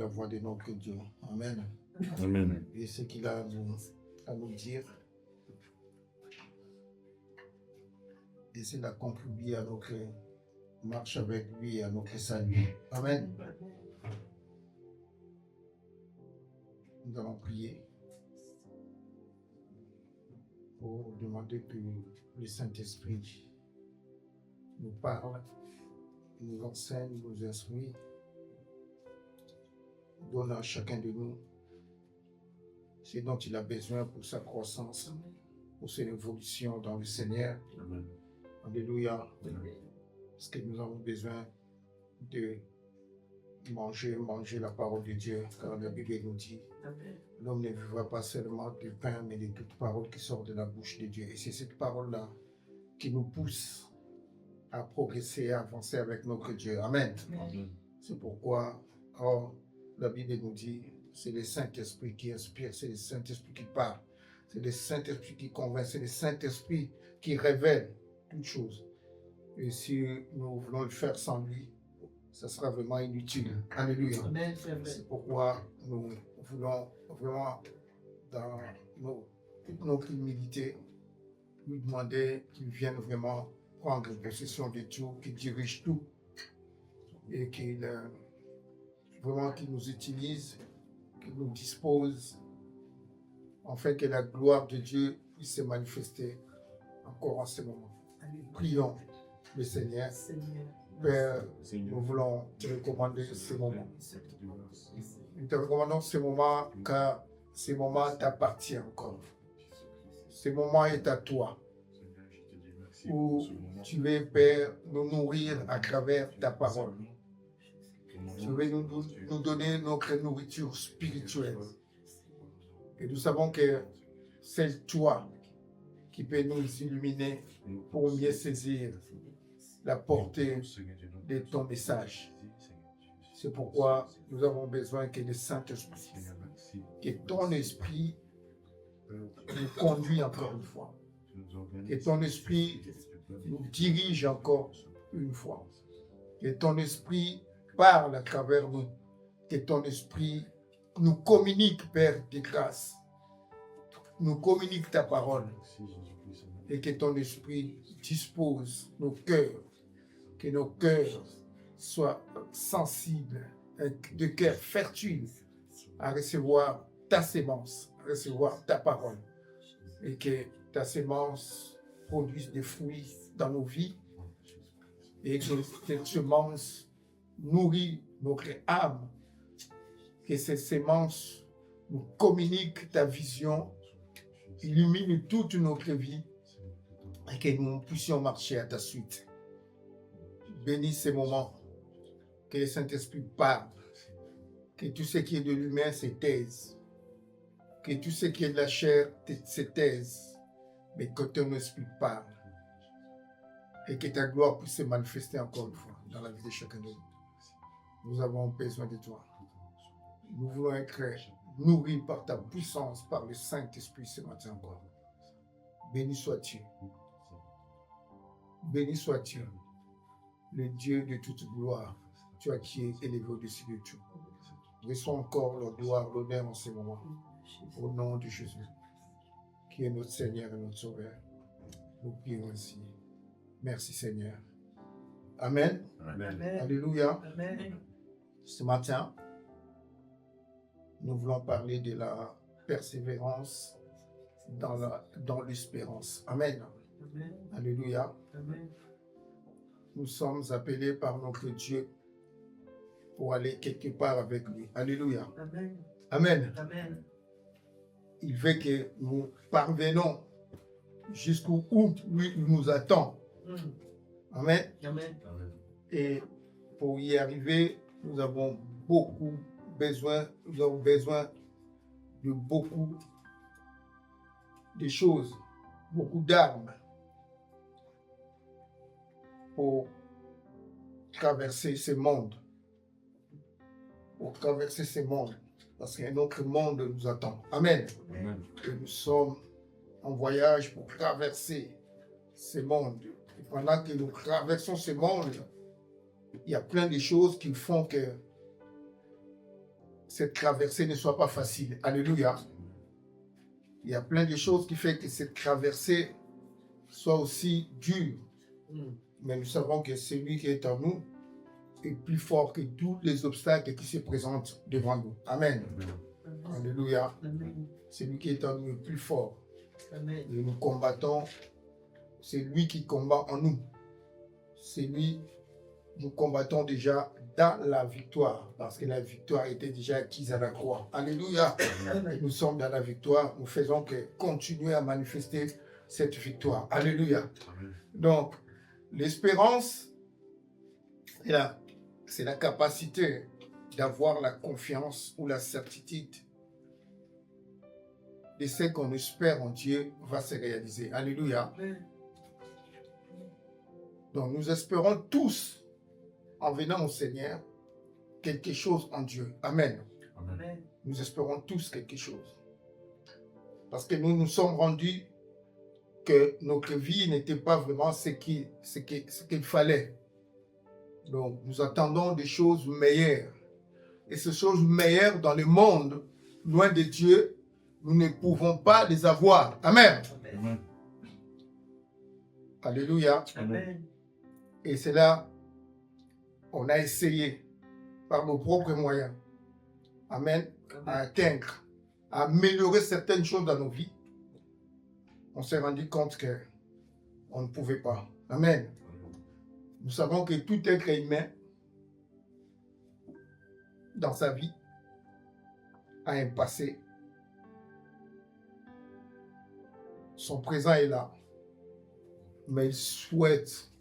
la voix de notre Dieu. Amen. Amen. Et ce qu'il a à nous dire, et c'est de contribuer à notre marche avec lui et à notre salut. Amen. Nous allons prier pour demander que le Saint-Esprit nous parle, nous enseigne, nous instruit, donne à chacun de nous ce dont il a besoin pour sa croissance, pour son évolution dans le Seigneur. Amen. Alléluia. Parce que nous avons besoin de manger la parole de Dieu, car la Bible nous dit, l'homme ne vivra pas seulement du pain, mais de toute parole qui sort de la bouche de Dieu. Et c'est cette parole-là qui nous pousse à progresser, à avancer avec notre Dieu. Amen. Amen. C'est pourquoi la Bible nous dit, c'est le Saint-Esprit qui inspire, c'est le Saint-Esprit qui parle, c'est le Saint-Esprit qui convainc, c'est le Saint-Esprit qui révèle toutes choses. Et si nous voulons le faire sans lui, ça sera vraiment inutile. Alléluia. Amen. C'est pourquoi nous voulons vraiment, dans toute notre humilité, lui demander qu'il vienne vraiment prendre possession de tout, qu'il dirige tout et qu'il nous utilise, qu'il nous dispose, en fait que la gloire de Dieu puisse se manifester encore en ce moment. Prions le Seigneur. Père, nous voulons te recommander ce moment. Nous te recommandons ce moment car ce moment t'appartient encore. Ce moment est à toi. Où tu veux, Père, nous nourrir à travers ta parole. Tu veux nous donner notre nourriture spirituelle. Et nous savons que c'est toi qui peux nous illuminer pour mieux saisir la portée de ton message. C'est pourquoi nous avons besoin que le Saint-Esprit, que ton esprit nous conduise encore une fois. Que ton esprit nous dirige encore une fois. Que ton esprit parle à travers nous. Que ton esprit nous communique, Père de grâce. Nous communique ta parole. Et que ton esprit dispose nos cœurs. Que nos cœurs soient sensibles, de cœur fertile à recevoir ta sémence, à recevoir ta parole. Et que ta sémence produise des fruits dans nos vies. Et que cette semence nourrit notre âme. Que cette sémence nous communique ta vision, illumine toute notre vie et que nous puissions marcher à ta suite. Bénis ces moments, que le Saint-Esprit parle, que tout ce qui est de l'humain se taise, que tout ce qui est de la chair se taise, mais que ton esprit parle et que ta gloire puisse se manifester encore une fois dans la vie de chacun de nous. Nous avons besoin de toi. Nous voulons être nourris par ta puissance, par le Saint-Esprit ce matin encore. Béni sois-tu. Béni sois-tu, le Dieu de toute gloire, toi qui es élevé au-dessus de tout. Reçois encore la gloire, l'honneur en ce moment, au nom de Jésus, qui est notre Seigneur et notre Sauveur. Nous prions ainsi. Merci Seigneur. Amen. Amen. Alléluia. Amen. Ce matin, nous voulons parler de la persévérance dans l'espérance. Amen. Amen. Alléluia. Amen. Nous sommes appelés par notre Dieu pour aller quelque part avec lui. Alléluia. Amen. Amen. Amen. Il veut que nous parvenons jusqu'où lui nous attend. Amen. Amen. Et pour y arriver, nous avons besoin de beaucoup de choses, beaucoup d'armes pour traverser ce monde. Parce qu'un autre monde nous attend. Amen. Amen. Et nous sommes en voyage pour traverser ce monde. Et pendant que nous traversons ce monde, il y a plein de choses qui font que cette traversée ne soit pas facile. Alléluia. Il y a plein de choses qui font que cette traversée soit aussi dure. Mais nous savons que celui qui est en nous est plus fort que tous les obstacles qui se présentent devant nous. Amen. Alléluia. Celui qui est en nous est plus fort. Et nous combattons. C'est lui qui combat en nous. C'est lui, nous combattons déjà dans la victoire, parce que la victoire était déjà acquise à la croix. Alléluia. Nous sommes dans la victoire, nous faisons que continuer à manifester cette victoire. Alléluia. Donc, l'espérance, c'est la capacité d'avoir la confiance ou la certitude de ce qu'on espère en Dieu va se réaliser. Alléluia. Donc, nous espérons tous, en venant au Seigneur, quelque chose en Dieu. Amen. Amen. Nous espérons tous quelque chose. Parce que nous nous sommes rendus que notre vie n'était pas vraiment ce qu'il fallait. Donc, nous attendons des choses meilleures. Et ces choses meilleures dans le monde, loin de Dieu, nous ne pouvons pas les avoir. Amen. Amen. Alléluia. Amen. Et c'est là, on a essayé, par nos propres moyens, Amen, à atteindre, à améliorer certaines choses dans nos vies. On s'est rendu compte qu'on ne pouvait pas. Amen. Nous savons que tout être humain, dans sa vie, a un passé. Son présent est là. Mais il souhaite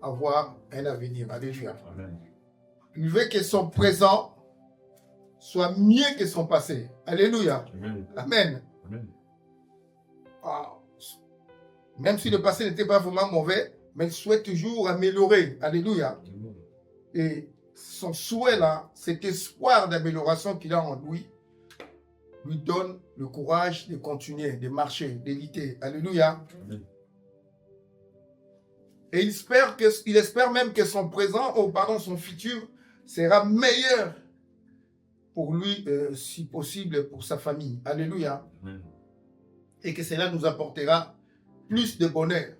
avoir un avenir. Alléluia. Amen. Il veut que son présent soit mieux que son passé. Alléluia. Amen. Amen. Amen. Ah, même si le passé n'était pas vraiment mauvais, mais il souhaite toujours améliorer. Alléluia. Amen. Et son souhait là, cet espoir d'amélioration qu'il a en lui donne le courage de continuer, de marcher, de lutter. Alléluia. Amen. Et il espère même que son présent, son futur sera meilleur pour lui, si possible, pour sa famille. Alléluia. Amen. Et que cela nous apportera plus de bonheur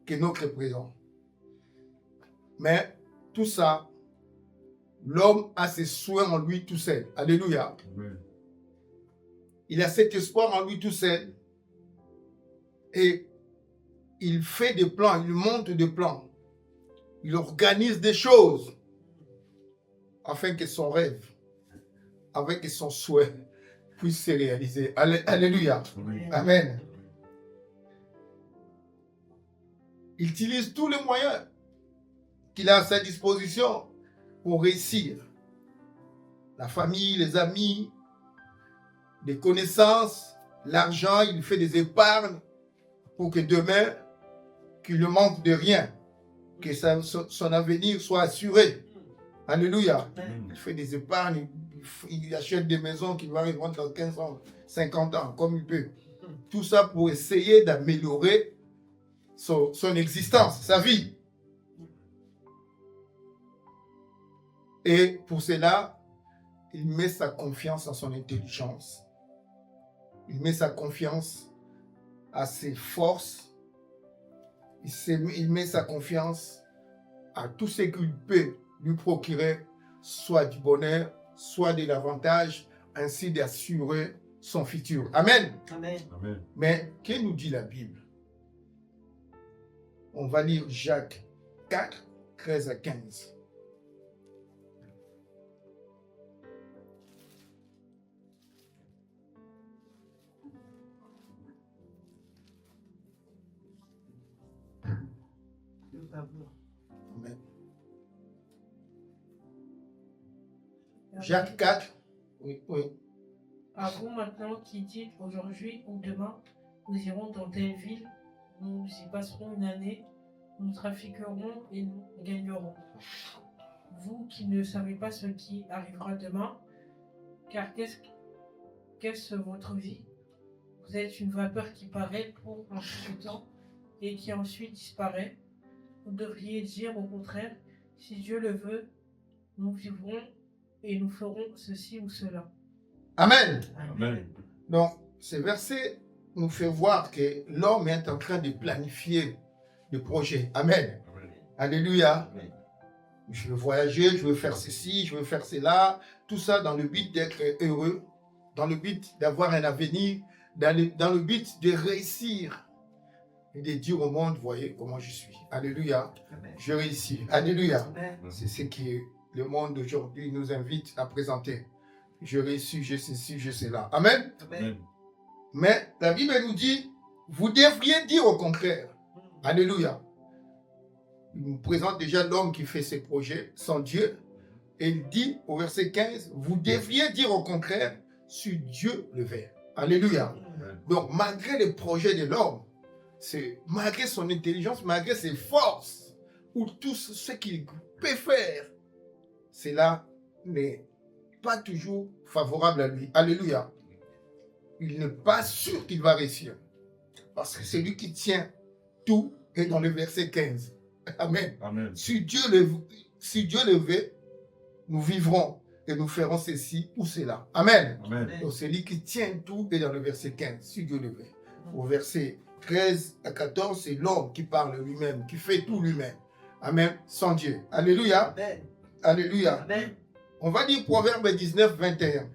que notre présent. Mais tout ça, l'homme a ses souhaits en lui tout seul. Alléluia. Amen. Il a cet espoir en lui tout seul. Et il fait des plans, il monte des plans. Il organise des choses afin que son rêve, afin que son souhait puisse se réaliser. Alléluia. Amen. Amen. Il utilise tous les moyens qu'il a à sa disposition pour réussir. La famille, les amis, les connaissances, l'argent, il fait des épargnes pour que demain, qu'il ne manque de rien, que son avenir soit assuré. Alléluia. Il fait des épargnes, il achète des maisons qu'il va revendre dans 15 ans, 50 ans, comme il peut. Tout ça pour essayer d'améliorer son existence, sa vie. Et pour cela, il met sa confiance en son intelligence. Il met sa confiance à ses forces. Il met sa confiance à tout ce qu'il peut lui procurer, soit du bonheur, soit de l'avantage, ainsi d'assurer son futur. Amen. Amen. Amen. Mais que nous dit la Bible? On va lire Jacques 4, 13 à 15. Amen. Jacques 4. Oui. À vous maintenant qui dites aujourd'hui ou demain, nous irons dans telle ville, nous y passerons une année, nous trafiquerons et nous gagnerons. Vous qui ne savez pas ce qui arrivera demain, car qu'est-ce votre vie? Vous êtes une vapeur qui paraît pour un peu de temps et qui ensuite disparaît. Vous devriez dire au contraire, si Dieu le veut, nous vivrons et nous ferons ceci ou cela. Amen. Amen. Donc, ce verset nous fait voir que l'homme est en train de planifier le projet. Amen. Amen. Alléluia. Amen. Je veux voyager, je veux faire ceci, je veux faire cela. Tout ça dans le but d'être heureux, dans le but d'avoir un avenir, dans le but de réussir et de dire au monde, voyez comment je suis. Alléluia. Je réussis. Alléluia. C'est ce que le monde d'aujourd'hui nous invite à présenter. Je réussis, je ceci, je cela. Amen. Amen. Mais la Bible nous dit, vous devriez dire au contraire. Alléluia. Il nous présente déjà l'homme qui fait ses projets sans Dieu. Et il dit au verset 15, vous devriez dire au contraire, si Dieu le veut. Alléluia. Donc malgré les projets de l'homme, malgré son intelligence, malgré ses forces, ou tout ce qu'il peut faire, cela n'est pas toujours favorable à lui. Alléluia. Il n'est pas sûr qu'il va réussir. Parce que c'est lui qui tient tout est dans le verset 15. Amen. Amen. Si Dieu le veut, nous vivrons et nous ferons ceci ou cela. Amen. Amen. Donc c'est lui qui tient tout est dans le verset 15, si Dieu le veut. Au verset 13 à 14, c'est l'homme qui parle lui-même, qui fait tout lui-même. Amen. Sans Dieu. Alléluia. Amen. Alléluia. Amen. On va dire Proverbe 19, 21.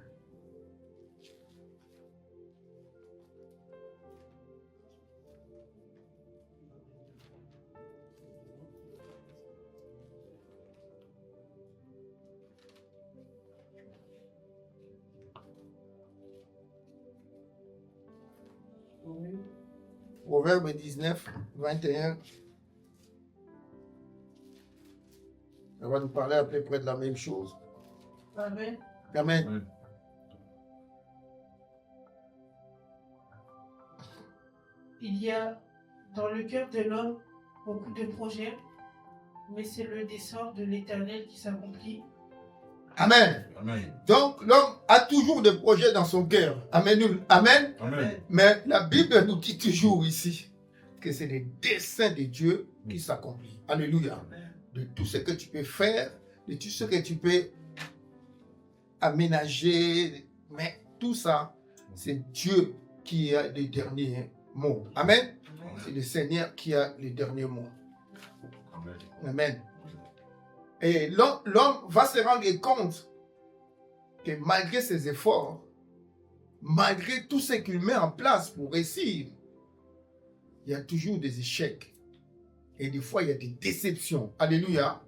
Proverbe 19, 21. On va nous parler à peu près de la même chose. Amen. Amen. Amen. Il y a dans le cœur de l'homme beaucoup de projets, mais c'est le dessein de l'Éternel qui s'accomplit. Amen. Amen. Donc, l'homme a toujours des projets dans son cœur. Amen. Amen. Amen. Mais la Bible nous dit toujours ici que c'est les desseins de Dieu qui s'accomplissent. Alléluia. De tout ce que tu peux faire, de tout ce que tu peux aménager, mais tout ça, c'est Dieu qui a les derniers mots. Amen. C'est le Seigneur qui a les derniers mots. Amen. Amen. Et l'homme va se rendre compte que malgré ses efforts, malgré tout ce qu'il met en place pour réussir, il y a toujours des échecs. Et des fois, il y a des déceptions. Alléluia.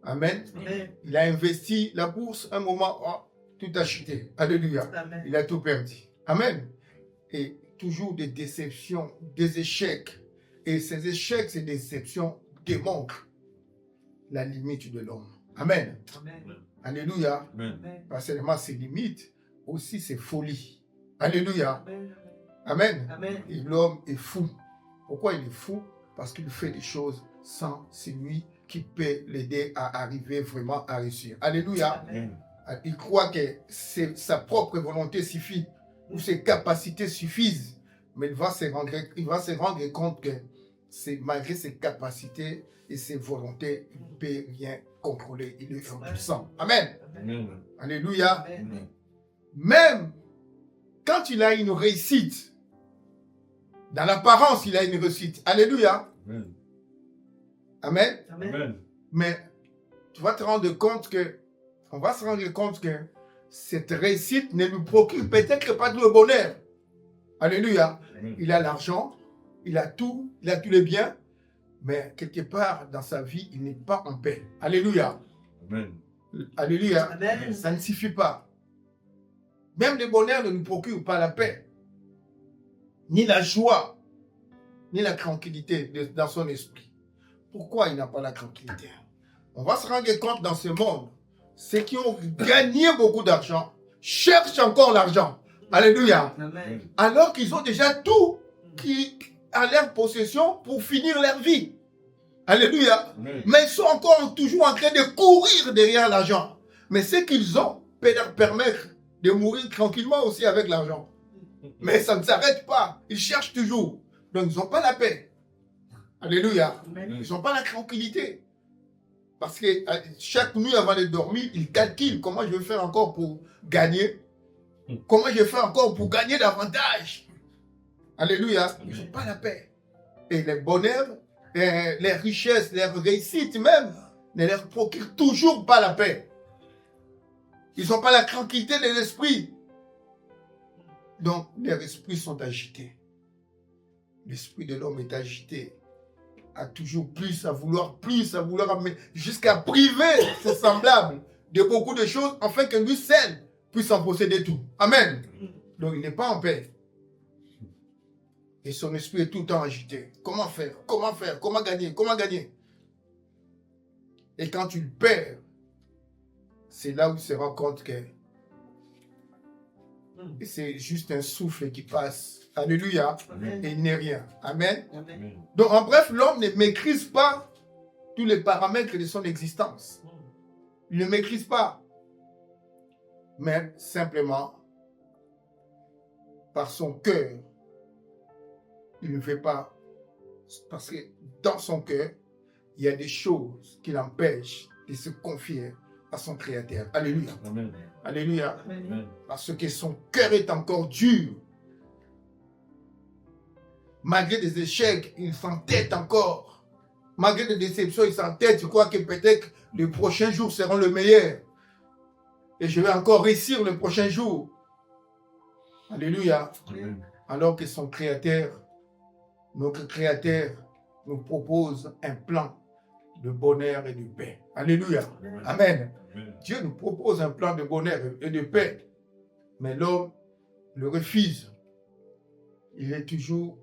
Amen. Amen. Il a investi la bourse, un moment, oh, tout a chuté. Alléluia. Amen. Il a tout perdu. Amen. Et toujours des déceptions, des échecs. Et ces échecs, ces déceptions démontrent la limite de l'homme. Amen. Amen. Alléluia. Amen. Amen. Pas seulement ses limites, aussi ses folies. Alléluia. Amen. Amen. Amen. Et l'homme est fou. Pourquoi il est fou? Parce qu'il fait des choses sans celui qui peut l'aider à arriver vraiment à réussir. Alléluia. Amen. Il croit que sa propre volonté suffit ou ses capacités suffisent. Mais il va se rendre compte que malgré ses capacités et ses volontés, il ne peut rien contrôler. Il est impuissant. Amen. Amen. Alléluia. Amen. Même quand il a une réussite, dans l'apparence, il a une réussite. Alléluia. Amen. Amen. Amen. Amen. Mais tu vas te rendre compte que, on va se rendre compte que cette réussite ne lui procure peut-être pas tout le bonheur. Alléluia. Amen. Il a l'argent, il a tous les biens, mais quelque part dans sa vie, il n'est pas en paix. Alléluia. Amen. Alléluia. Amen. Ça ne suffit pas. Même le bonheur ne nous procure pas la paix, ni la joie, ni la tranquillité dans son esprit. Pourquoi il n'a pas la tranquillité? On va se rendre compte dans ce monde, ceux qui ont gagné beaucoup d'argent cherchent encore l'argent. Alléluia. Amen. Alors qu'ils ont déjà tout qui à leur possession pour finir leur vie. Alléluia. Amen. Mais ils sont encore toujours en train de courir derrière l'argent. Mais ce qu'ils ont peut leur permettre de mourir tranquillement aussi avec l'argent. Mais ça ne s'arrête pas. Ils cherchent toujours. Donc ils n'ont pas la paix. Alléluia. Amen. Ils n'ont pas la tranquillité. Parce que chaque nuit avant de dormir, ils calculent comment je vais faire encore pour gagner Comment je fais encore pour gagner davantage? Alléluia. Ils n'ont pas la paix. Et les bonheurs, les richesses, les réussites même, ne leur procurent toujours pas la paix. Ils n'ont pas la tranquillité de l'esprit. Donc, leurs esprits sont agités. L'esprit de l'homme est agité. A toujours plus, à vouloir amener, jusqu'à priver ses semblables de beaucoup de choses, afin que lui seul puisse en posséder tout. Amen. Donc, il n'est pas en paix. Et son esprit est tout le temps agité. Comment faire? Comment faire? Comment gagner? Comment gagner? Et quand tu le perds, c'est là où il se rend compte que c'est juste un souffle qui passe. Alléluia. Amen. Et il n'est rien. Amen. Amen. Donc, en bref, l'homme ne maîtrise pas tous les paramètres de son existence. Il ne maîtrise pas. Mais simplement, par son cœur, il ne fait pas. Parce que dans son cœur, il y a des choses qui l'empêchent de se confier à son Créateur. Alléluia. Amen. Alléluia. Amen. Parce que son cœur est encore dur. Malgré des échecs, il s'entête encore. Malgré des déceptions, il s'entête. Je crois que peut-être les prochains jours seront le meilleur. Et je vais encore réussir le prochain jour. Alléluia. Amen. Alors que son Créateur, notre Créateur, nous propose un plan de bonheur et de paix. Alléluia. Amen. Amen. Dieu nous propose un plan de bonheur et de paix. Mais l'homme le refuse. Il est toujours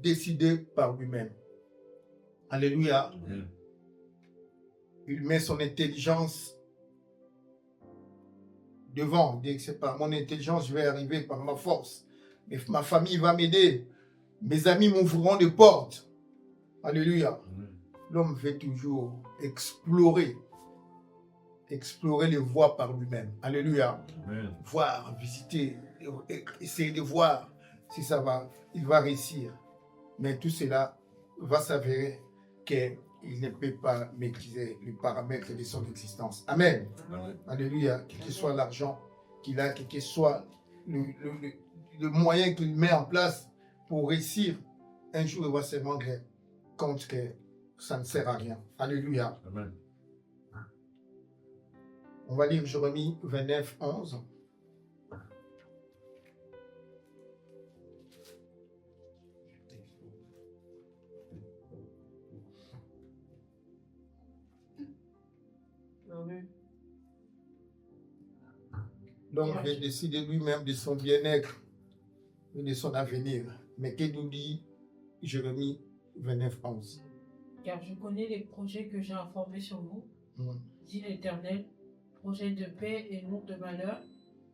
décidé par lui-même. Alléluia. Amen. Il met son intelligence devant. Il dit que c'est par mon intelligence, je vais arriver par ma force. Mais ma famille va m'aider. Mes amis m'ouvriront des portes. Alléluia. Amen. L'homme veut toujours explorer les voies par lui-même. Alléluia. Amen. Voir, visiter, essayer de voir si ça va, il va réussir. Mais tout cela va s'avérer qu'il ne peut pas maîtriser les paramètres de son existence. Amen. Amen. Alléluia. Quel que soit l'argent qu'il a, quel que soit le moyen qu'il met en place pour réussir, un jour il va se rendre compte que ça ne sert à rien. Alléluia. Amen. On va lire Jérémie 29, 11. L'homme veut décider lui-même de son bien-être et de son avenir. Mais que nous dit Jérémie 29, 11? Car je connais les projets que j'ai informés sur vous, dit l'Éternel, projets de paix et non de malheur,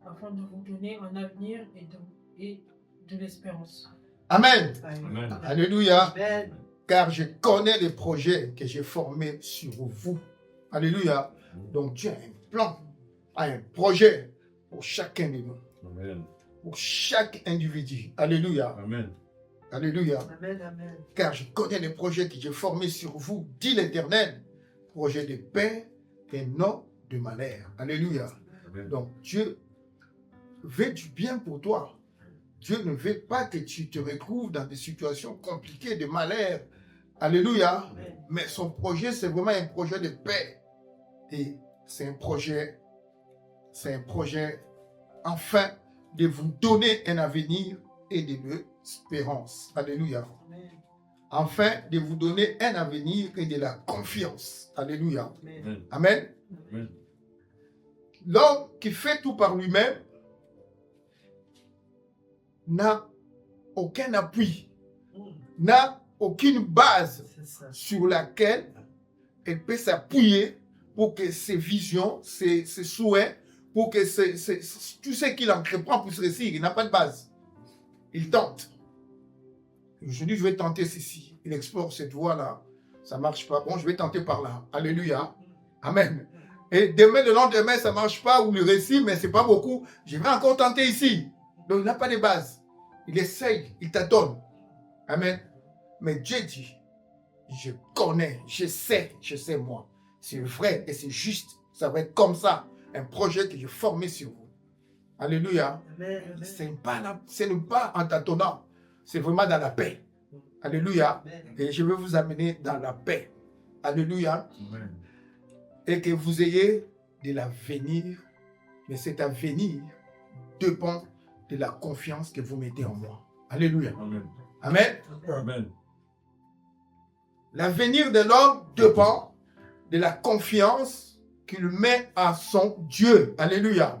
afin de vous donner un avenir et de l'espérance. Amen. Amen. Alléluia. Amen. Car je connais les projets que j'ai formés sur vous. Alléluia. Donc Dieu a un plan, a un projet pour chacun de nous, Amen. pour chaque individu. Alléluia. Amen. Alléluia. Amen. Amen. Car je connais les projets que j'ai formés sur vous, dit l'Éternel. Projet de paix et non de malheur. Alléluia. Amen. Donc Dieu veut du bien pour toi. Dieu ne veut pas que tu te retrouves dans des situations compliquées de malheur. Alléluia. Amen. Mais son projet, c'est vraiment un projet de paix. Et c'est un projet, enfin, de vous donner un avenir et de l'espérance. Alléluia. Amen. Enfin, de vous donner un avenir et de la confiance. Alléluia. Amen. Amen. Amen. L'homme qui fait tout par lui-même n'a aucun appui, n'a aucune base C'est ça. sur laquelle elle peut s'appuyer pour que ses visions, ses souhaits, pour que tout ce qu'il entreprend puisse réussir. Il n'a pas de base. Il tente. Je dis, je vais tenter ceci. Il explore cette voie-là. Ça ne marche pas. Bon, je vais tenter par là. Alléluia. Amen. Et demain, le lendemain, ça ne marche pas ou il réussit, mais ce n'est pas beaucoup. Je vais encore tenter ici. Donc, il n'a pas de base. Il essaye, il tâtonne. Amen. Mais Dieu dit, je connais, je sais moi. C'est vrai et c'est juste. Ça va être comme ça. Un projet que j'ai formé sur vous. Alléluia. Amen. Ce n'est pas en tâtonnant. C'est vraiment dans la paix. Alléluia. Et je veux vous amener dans la paix. Alléluia. Amen. Et que vous ayez de l'avenir. Mais cet avenir dépend de la confiance que vous mettez en moi. Alléluia. Amen. Amen. Amen. L'avenir de l'homme dépend de la confiance qu'il met à son Dieu. Alléluia.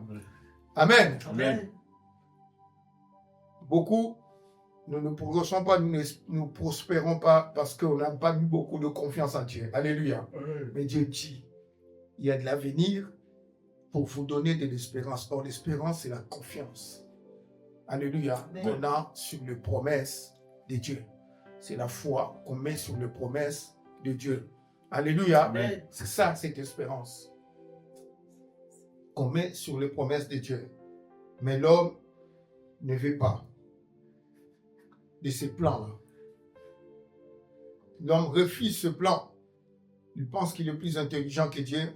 Amen. Amen. Beaucoup, nous ne progressons pas, nous ne prospérons pas parce qu'on n'a pas mis beaucoup de confiance en Dieu. Alléluia. Mais Dieu dit, il y a de l'avenir pour vous donner de l'espérance. Or, l'espérance, c'est la confiance. Alléluia. Amen. On a sur les promesses de Dieu. C'est la foi qu'on met sur les promesses de Dieu. Alléluia. Amen. C'est ça, cette espérance. Qu'on met sur les promesses de Dieu. Mais l'homme ne veut pas de ces plans-là. L'homme refuse ce plan. Il pense qu'il est plus intelligent que Dieu,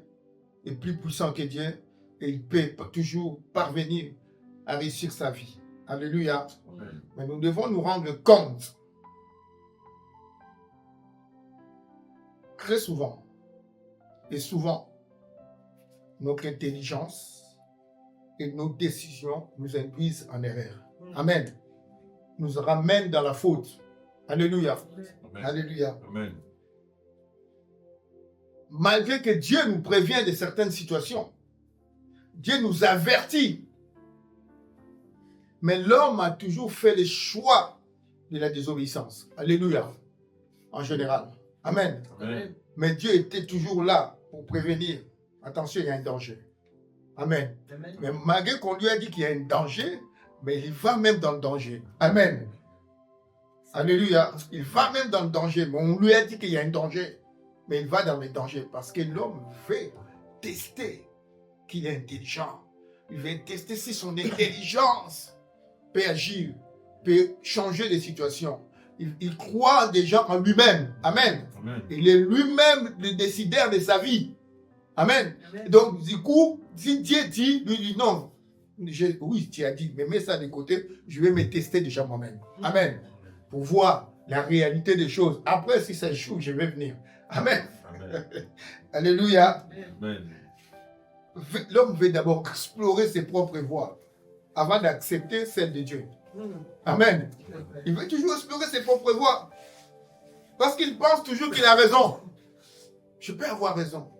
et plus puissant que Dieu, et il peut toujours parvenir à réussir sa vie. Alléluia. Amen. Mais nous devons nous rendre compte, très souvent, et souvent, notre intelligence et nos décisions nous induisent en erreur. Amen. Nous ramènent dans la faute. Alléluia. Amen. Alléluia. Amen. Malgré que Dieu nous prévient de certaines situations, Dieu nous avertit. Mais l'homme a toujours fait le choix de la désobéissance. Alléluia. En général. Amen. Amen. Mais Dieu était toujours là pour prévenir. Attention, il y a un danger. Amen. Mais malgré qu'on lui a dit qu'il y a un danger, mais il va même dans le danger. Amen. Alléluia. Il va même dans le danger. Mais on lui a dit qu'il y a un danger. Mais il va dans le danger parce que l'homme veut tester qu'il est intelligent. Il veut tester si son intelligence peut agir, peut changer les situations. Il croit déjà en lui-même. Amen. Amen. Il est lui-même le décideur de sa vie. Amen. Amen. Donc, du coup, si Dieu dit, lui dit non. Oui, tu as dit, mais mets ça de côté, je vais me tester déjà moi-même. Amen. Pour voir la réalité des choses. Après, si ça échoue, je vais venir. Amen. Amen. Alléluia. Amen. L'homme veut d'abord explorer ses propres voies avant d'accepter celle de Dieu. Amen. Il veut toujours explorer ses propres voies. Parce qu'il pense toujours qu'il a raison. Je peux avoir raison.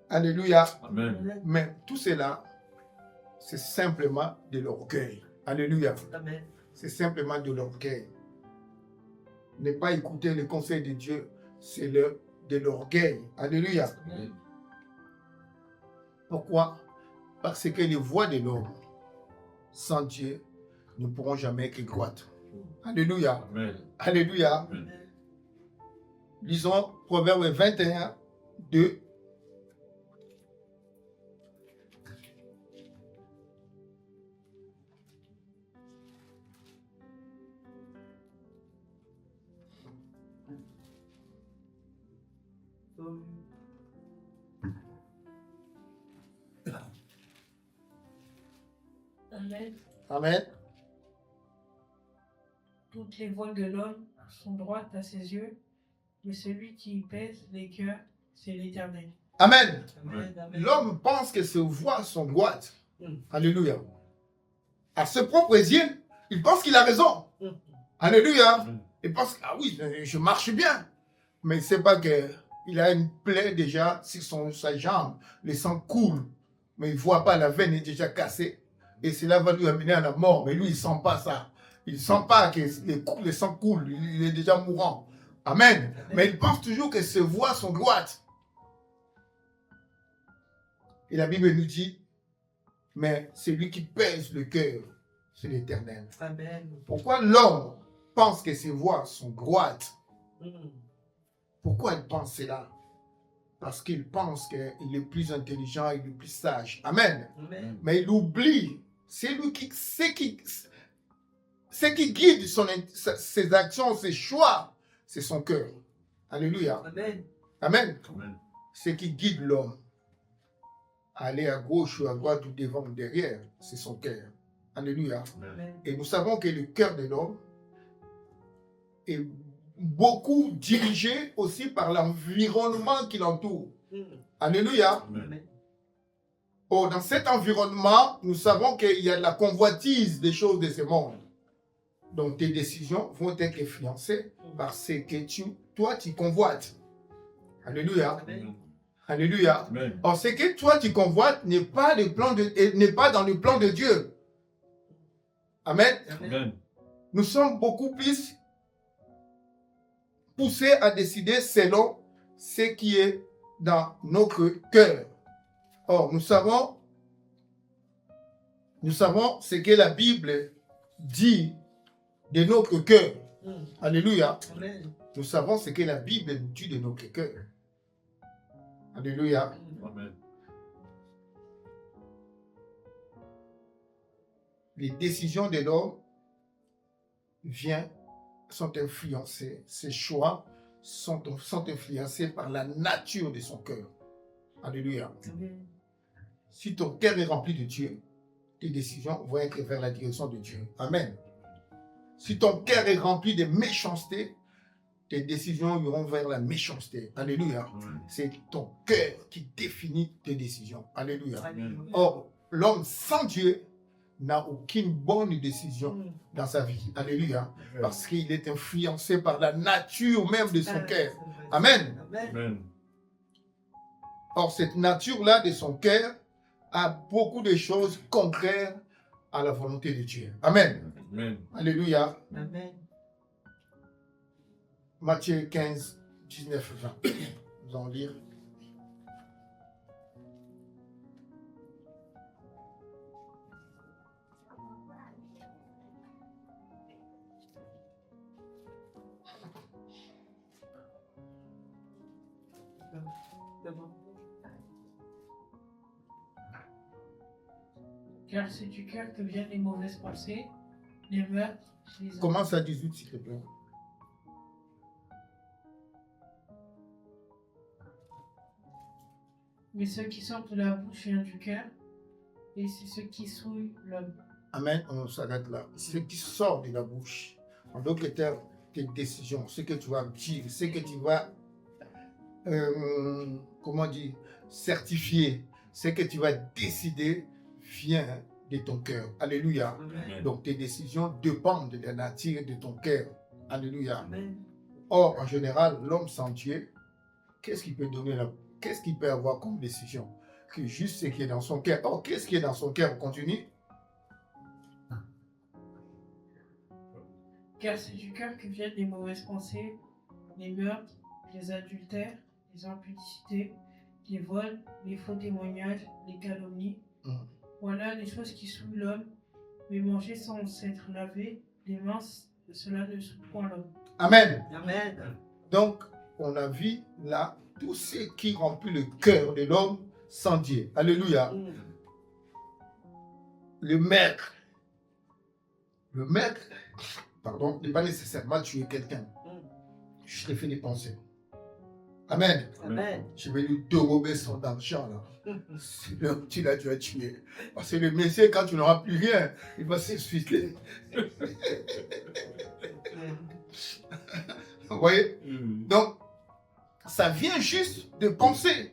Alléluia. Amen. Mais tout cela, c'est simplement de l'orgueil. Alléluia. Amen. C'est simplement de l'orgueil. Ne pas écouter le conseil de Dieu, c'est de l'orgueil. Alléluia. Amen. Pourquoi? Parce que les voies de l'homme, sans Dieu, ne pourront jamais être droites. Alléluia. Amen. Alléluia. Amen. Lisons Proverbe 21, 2. Amen. Amen. Toutes les voies de l'homme sont droites à ses yeux, mais celui qui y pèse les cœurs, c'est l'Éternel. Amen. Amen. L'homme pense que ses voies sont droites. Mm. Alléluia. À ses propres yeux, il pense qu'il a raison. Mm. Alléluia. Amen. Il pense que, ah oui, je marche bien. Mais il ne sait pas qu'il a une plaie déjà sur sa jambe. Le sang coule. Mais il ne voit pas, la veine est déjà cassée. Et cela va lui amener à la mort. Mais lui, il ne sent pas ça. Il ne sent pas que le sang coule. Il est déjà mourant. Amen. Mais il pense toujours que ses voies sont droites. Et la Bible nous dit, mais celui qui pèse le cœur, c'est l'Éternel. Amen. Pourquoi l'homme pense que ses voies sont droites? Pourquoi il pense cela? Parce qu'il pense qu'il est plus intelligent, il est plus sage. Amen. Amen. Mais il oublie, c'est lui ce qui guide ses actions, ses choix, c'est son cœur. Alléluia. Amen. Amen. Amen. Ce qui guide l'homme, aller à gauche ou à droite ou devant ou derrière. C'est son cœur. Alléluia. Amen. Et nous savons que le cœur de l'homme est beaucoup dirigé aussi par l'environnement qui l'entoure. Alléluia. Amen. Oh, dans cet environnement, nous savons qu'il y a de la convoitise des choses de ce monde. Donc tes décisions vont être influencées par ce que toi tu convoites. Alléluia. Amen. Alléluia. Amen. Or, ce que toi tu convoites n'est pas dans le plan de Dieu. Amen. Amen. Nous sommes beaucoup plus poussés à décider selon ce qui est dans notre cœur. Or, nous savons ce que la Bible dit de notre cœur. Alléluia. Amen. Nous savons ce que la Bible nous dit de notre cœur. Alléluia. Amen. Les décisions de l'homme sont influencées, ses choix sont influencés par la nature de son cœur. Alléluia. Amen. Si ton cœur est rempli de Dieu, tes décisions vont être vers la direction de Dieu. Amen. Si ton cœur est rempli de méchanceté, tes décisions iront vers la méchanceté. Alléluia. C'est ton cœur qui définit tes décisions. Alléluia. Alléluia. Or, l'homme sans Dieu n'a aucune bonne décision dans sa vie. Alléluia. Parce qu'il est influencé par la nature même de son cœur. Amen. Amen. Amen. Or, cette nature-là de son cœur a beaucoup de choses contraires à la volonté de Dieu. Amen. Amen. Alléluia. Amen. Matthieu 15, 19, 20. Nous allons lire. C'est bon. Car c'est du cœur que viennent les mauvaises pensées, les meurtres, les Commence à 18, s'il te plaît. Mais ce qui sort de la bouche vient du cœur, et c'est ce qui souille l'homme. Amen. On s'arrête là. Ce qui sort de la bouche, en d'autres termes, tes décisions, ce que tu vas dire, ce que tu vas, certifier, ce que tu vas décider, vient de ton cœur. Alléluia. Amen. Donc tes décisions dépendent de la nature de ton cœur. Alléluia. Amen. Or, en général, l'homme sans Dieu, qu'est-ce qu'il peut avoir comme décision? Que juste ce qui est dans son cœur. Or, qu'est-ce qui est dans son cœur? On continue. Car c'est du cœur que viennent les mauvaises pensées, les meurtres, les adultères, les impudicités, les vols, les faux témoignages, les calomnies. Voilà les choses qui souillent l'homme, mais manger sans s'être lavé les mains, cela ne souille point l'homme. Amen. Amen. Donc, on a vu là tout ce qui remplit le cœur de l'homme sans Dieu. Alléluia. Le maître, pardon, n'est pas nécessairement tuer quelqu'un. Je te fais des pensées. Amen. Amen. Je vais lui dérober son argent là. Sinon, tu l'as déjà tué. Parce que le monsieur, quand tu n'auras plus rien, il va s'expliquer. Vous voyez? Donc, ça vient juste de penser.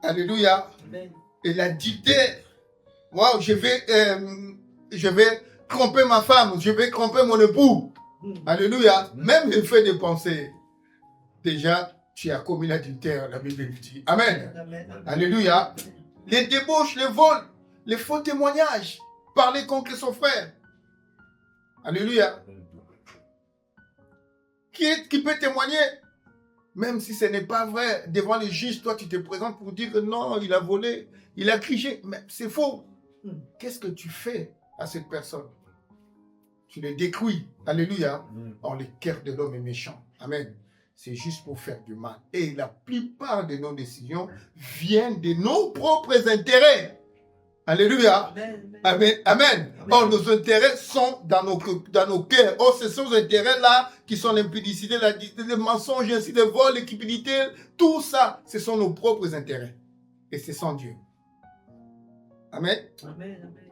Alléluia. Amen. Et la dictée, waouh, je vais tromper ma femme, je vais tromper mon époux. Alléluia. Même le fait de penser, déjà, tu as commis l'adultère, la Bible le dit. Amen. Amen. Alléluia. Les débauches, les vols, les faux témoignages, parler contre son frère. Alléluia. Qui peut témoigner? Même si ce n'est pas vrai, devant le juge, toi tu te présentes pour dire que non, il a volé, il a triché. Mais c'est faux. Qu'est-ce que tu fais à cette personne? Tu le détruis. Alléluia. Or, le cœur de l'homme est méchant. Amen. C'est juste pour faire du mal. Et la plupart de nos décisions viennent de nos propres intérêts. Alléluia. Amen. Amen. Amen. Or, nos intérêts sont dans nos cœurs. Or, ce sont ces intérêts-là qui sont l'impudicité, le mensonge, ainsi de vol, l'équipidité. Tout ça, ce sont nos propres intérêts. Et c'est sans Dieu. Amen. Amen. Amen.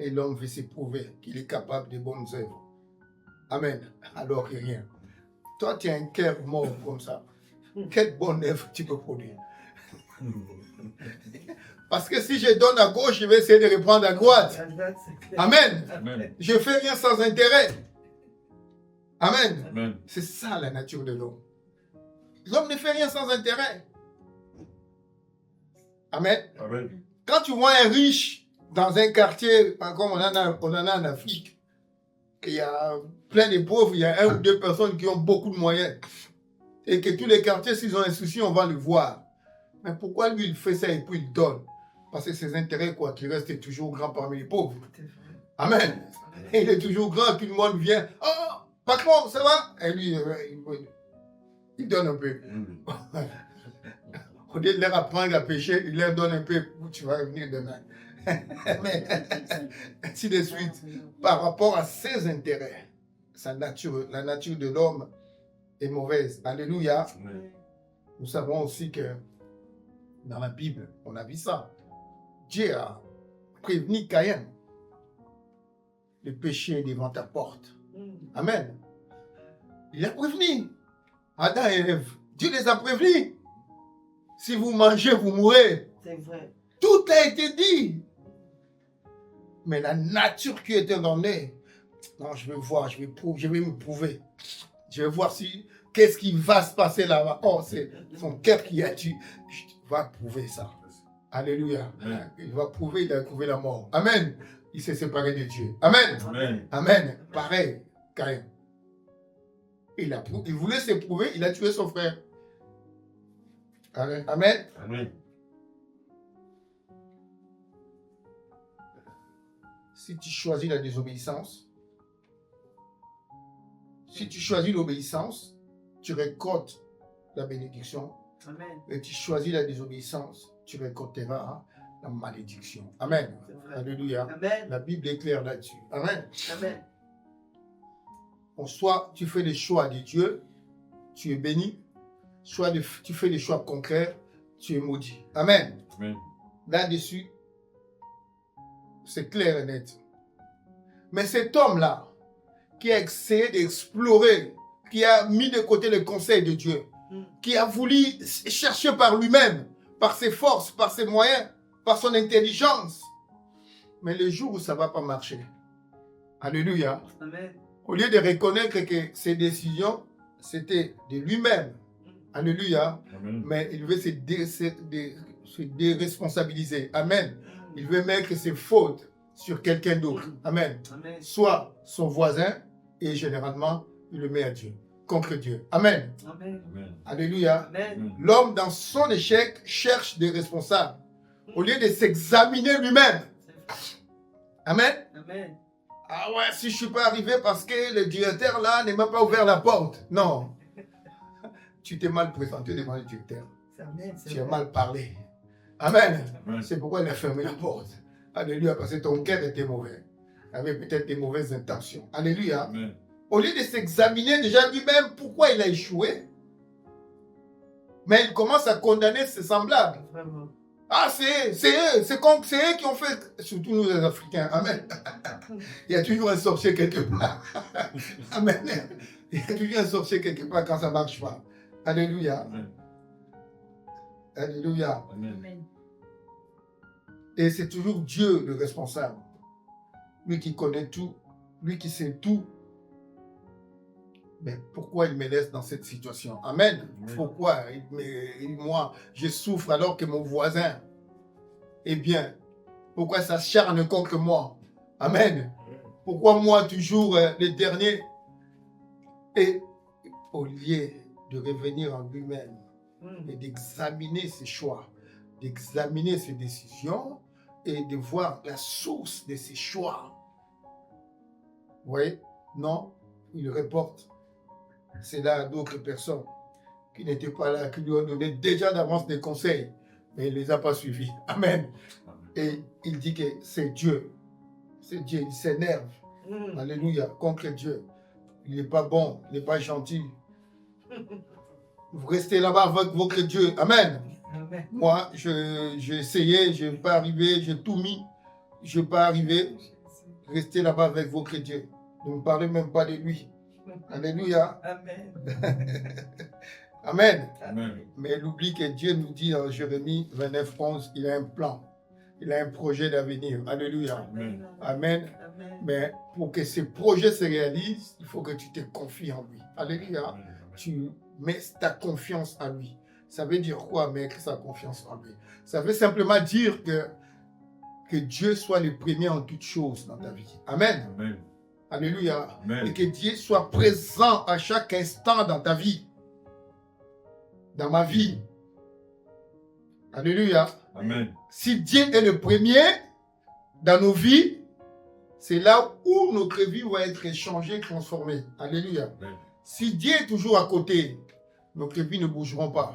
Et l'homme veut s'éprouver qu'il est capable de bonnes œuvres. Amen. Alors que rien. Toi, tu as un cœur mort comme ça. Quelle bonne œuvre tu peux produire? Parce que si je donne à gauche, je vais essayer de reprendre à droite. Amen. Amen. Je fais rien sans intérêt. Amen. Amen. C'est ça la nature de l'homme. L'homme ne fait rien sans intérêt. Amen. Amen. Quand tu vois un riche dans un quartier, comme on en a en Afrique, il y a plein de pauvres, il y a 1 ou 2 personnes qui ont beaucoup de moyens. Et que tous les quartiers, s'ils ont un souci, on va le voir. Mais pourquoi lui, il fait ça et puis il donne? Parce que ses intérêts, quoi, qu'il reste toujours grand parmi les pauvres. Amen. Et il est toujours grand, tout le monde vient. Oh, patron, ça va? Et lui, il donne un peu. Au lieu de leur apprendre à pêcher, il leur donne un peu. Tu vas revenir demain. Mais, ainsi de suite. Par rapport à ses intérêts, la nature de l'homme est mauvaise. Alléluia. Amen. Nous savons aussi que dans la Bible, on a vu ça. Dieu a prévenu Caïn. Le péché est devant ta porte. Amen. Il a prévenu Adam et Ève. Dieu les a prévenus. Si vous mangez, vous mourrez. C'est vrai. Tout a été dit. Mais la nature qui était dans lui, non, je vais voir, je vais me prouver. Je vais voir qu'est-ce qui va se passer là-bas. Oh, c'est son cœur qui a tué. Je vais prouver ça. Alléluia. Amen. Il va prouver, il a trouvé la mort. Amen. Il s'est séparé de Dieu. Amen. Amen. Amen. Pareil, Caïn. Il voulait s'éprouver, il a tué son frère. Amen. Amen. Amen. Si tu choisis la désobéissance, si tu choisis l'obéissance, tu récoltes la bénédiction. Amen. Et tu choisis la désobéissance, tu récolteras la malédiction. Amen. C'est vrai. Alléluia. Amen. La Bible est claire là-dessus. Amen. Amen. Soit tu fais les choix de Dieu, tu es béni. Soit tu fais les choix concrets, tu es maudit. Amen. Amen. Là-dessus, c'est clair et net. Mais cet homme-là, qui a essayé d'explorer, qui a mis de côté le conseil de Dieu, qui a voulu chercher par lui-même, par ses forces, par ses moyens, par son intelligence. Mais le jour où ça ne va pas marcher, alléluia, Amen. au lieu de reconnaître que ses décisions, c'était de lui-même, alléluia, Amen. mais il veut se déresponsabiliser. Amen. Il veut mettre ses fautes sur quelqu'un d'autre. Amen. Amen. Soit son voisin, et généralement, il le met à Dieu, contre Dieu. Amen. Amen. Amen. Alléluia. Amen. L'homme, dans son échec, cherche des responsables, au lieu de s'examiner lui-même. Amen. Amen. Ah ouais, si je ne suis pas arrivé parce que le directeur là n'a même pas ouvert la porte. Non. Tu t'es mal présenté devant le directeur. Amen. C'est Tu as vrai. mal parlé. Amen. Amen. C'est pourquoi il a fermé la porte. Alléluia, parce que ton cœur était mauvais. Avec peut-être des mauvaises intentions. Alléluia. Amen. Au lieu de s'examiner déjà lui-même pourquoi il a échoué, mais il commence à condamner ses semblables. Vraiment. Ah, c'est eux qui ont fait, surtout nous les Africains. Amen. Il y a toujours un sorcier quelque part. Amen. Il y a toujours un sorcier quelque part quand ça ne marche pas. Alléluia. Amen. Alléluia. Amen. Amen. Et c'est toujours Dieu le responsable. Lui qui connaît tout, lui qui sait tout. Mais pourquoi il me laisse dans cette situation? Amen. Amen. Pourquoi moi, je souffre alors que mon voisin est bien? Pourquoi ça s'acharne contre moi? Amen. Pourquoi moi toujours le dernier? Et au lieu de revenir en lui-même et d'examiner ses choix, d'examiner ses décisions et de voir la source de ses choix. Vous voyez? Non, il reporte cela à d'autres personnes qui n'étaient pas là, qui lui ont donné déjà d'avance des conseils, mais il ne les a pas suivis. Amen. Et il dit que c'est Dieu. C'est Dieu, il s'énerve. Alléluia, contre Dieu. Il n'est pas bon, il n'est pas gentil. Vous restez là-bas avec votre Dieu. Amen. Amen. Moi, j'ai essayé, je n'ai pas arrivé, j'ai tout mis. Je n'ai pas arrivé. Restez là-bas avec votre Dieu. Ne me parlez même pas de lui. Alléluia. Amen. Amen. Amen. Mais elle oublie que Dieu nous dit dans Jérémie 29, 11, il a un plan. Il a un projet d'avenir. Alléluia. Amen. Amen. Amen. Mais pour que ce projet se réalise, il faut que tu te confies en lui. Alléluia. Amen. Tu mets ta confiance en lui. Ça veut dire quoi, mettre sa confiance en lui? Ça veut simplement dire que Dieu soit le premier en toutes choses dans ta vie. Amen. Amen. Alléluia. Et Amen. que Dieu soit présent à chaque instant dans ta vie. Dans ma vie. Alléluia. Amen. Si Dieu est le premier dans nos vies, c'est là où notre vie va être changée, transformée. Alléluia. Amen. Si Dieu est toujours à côté, notre vie ne bougeront pas.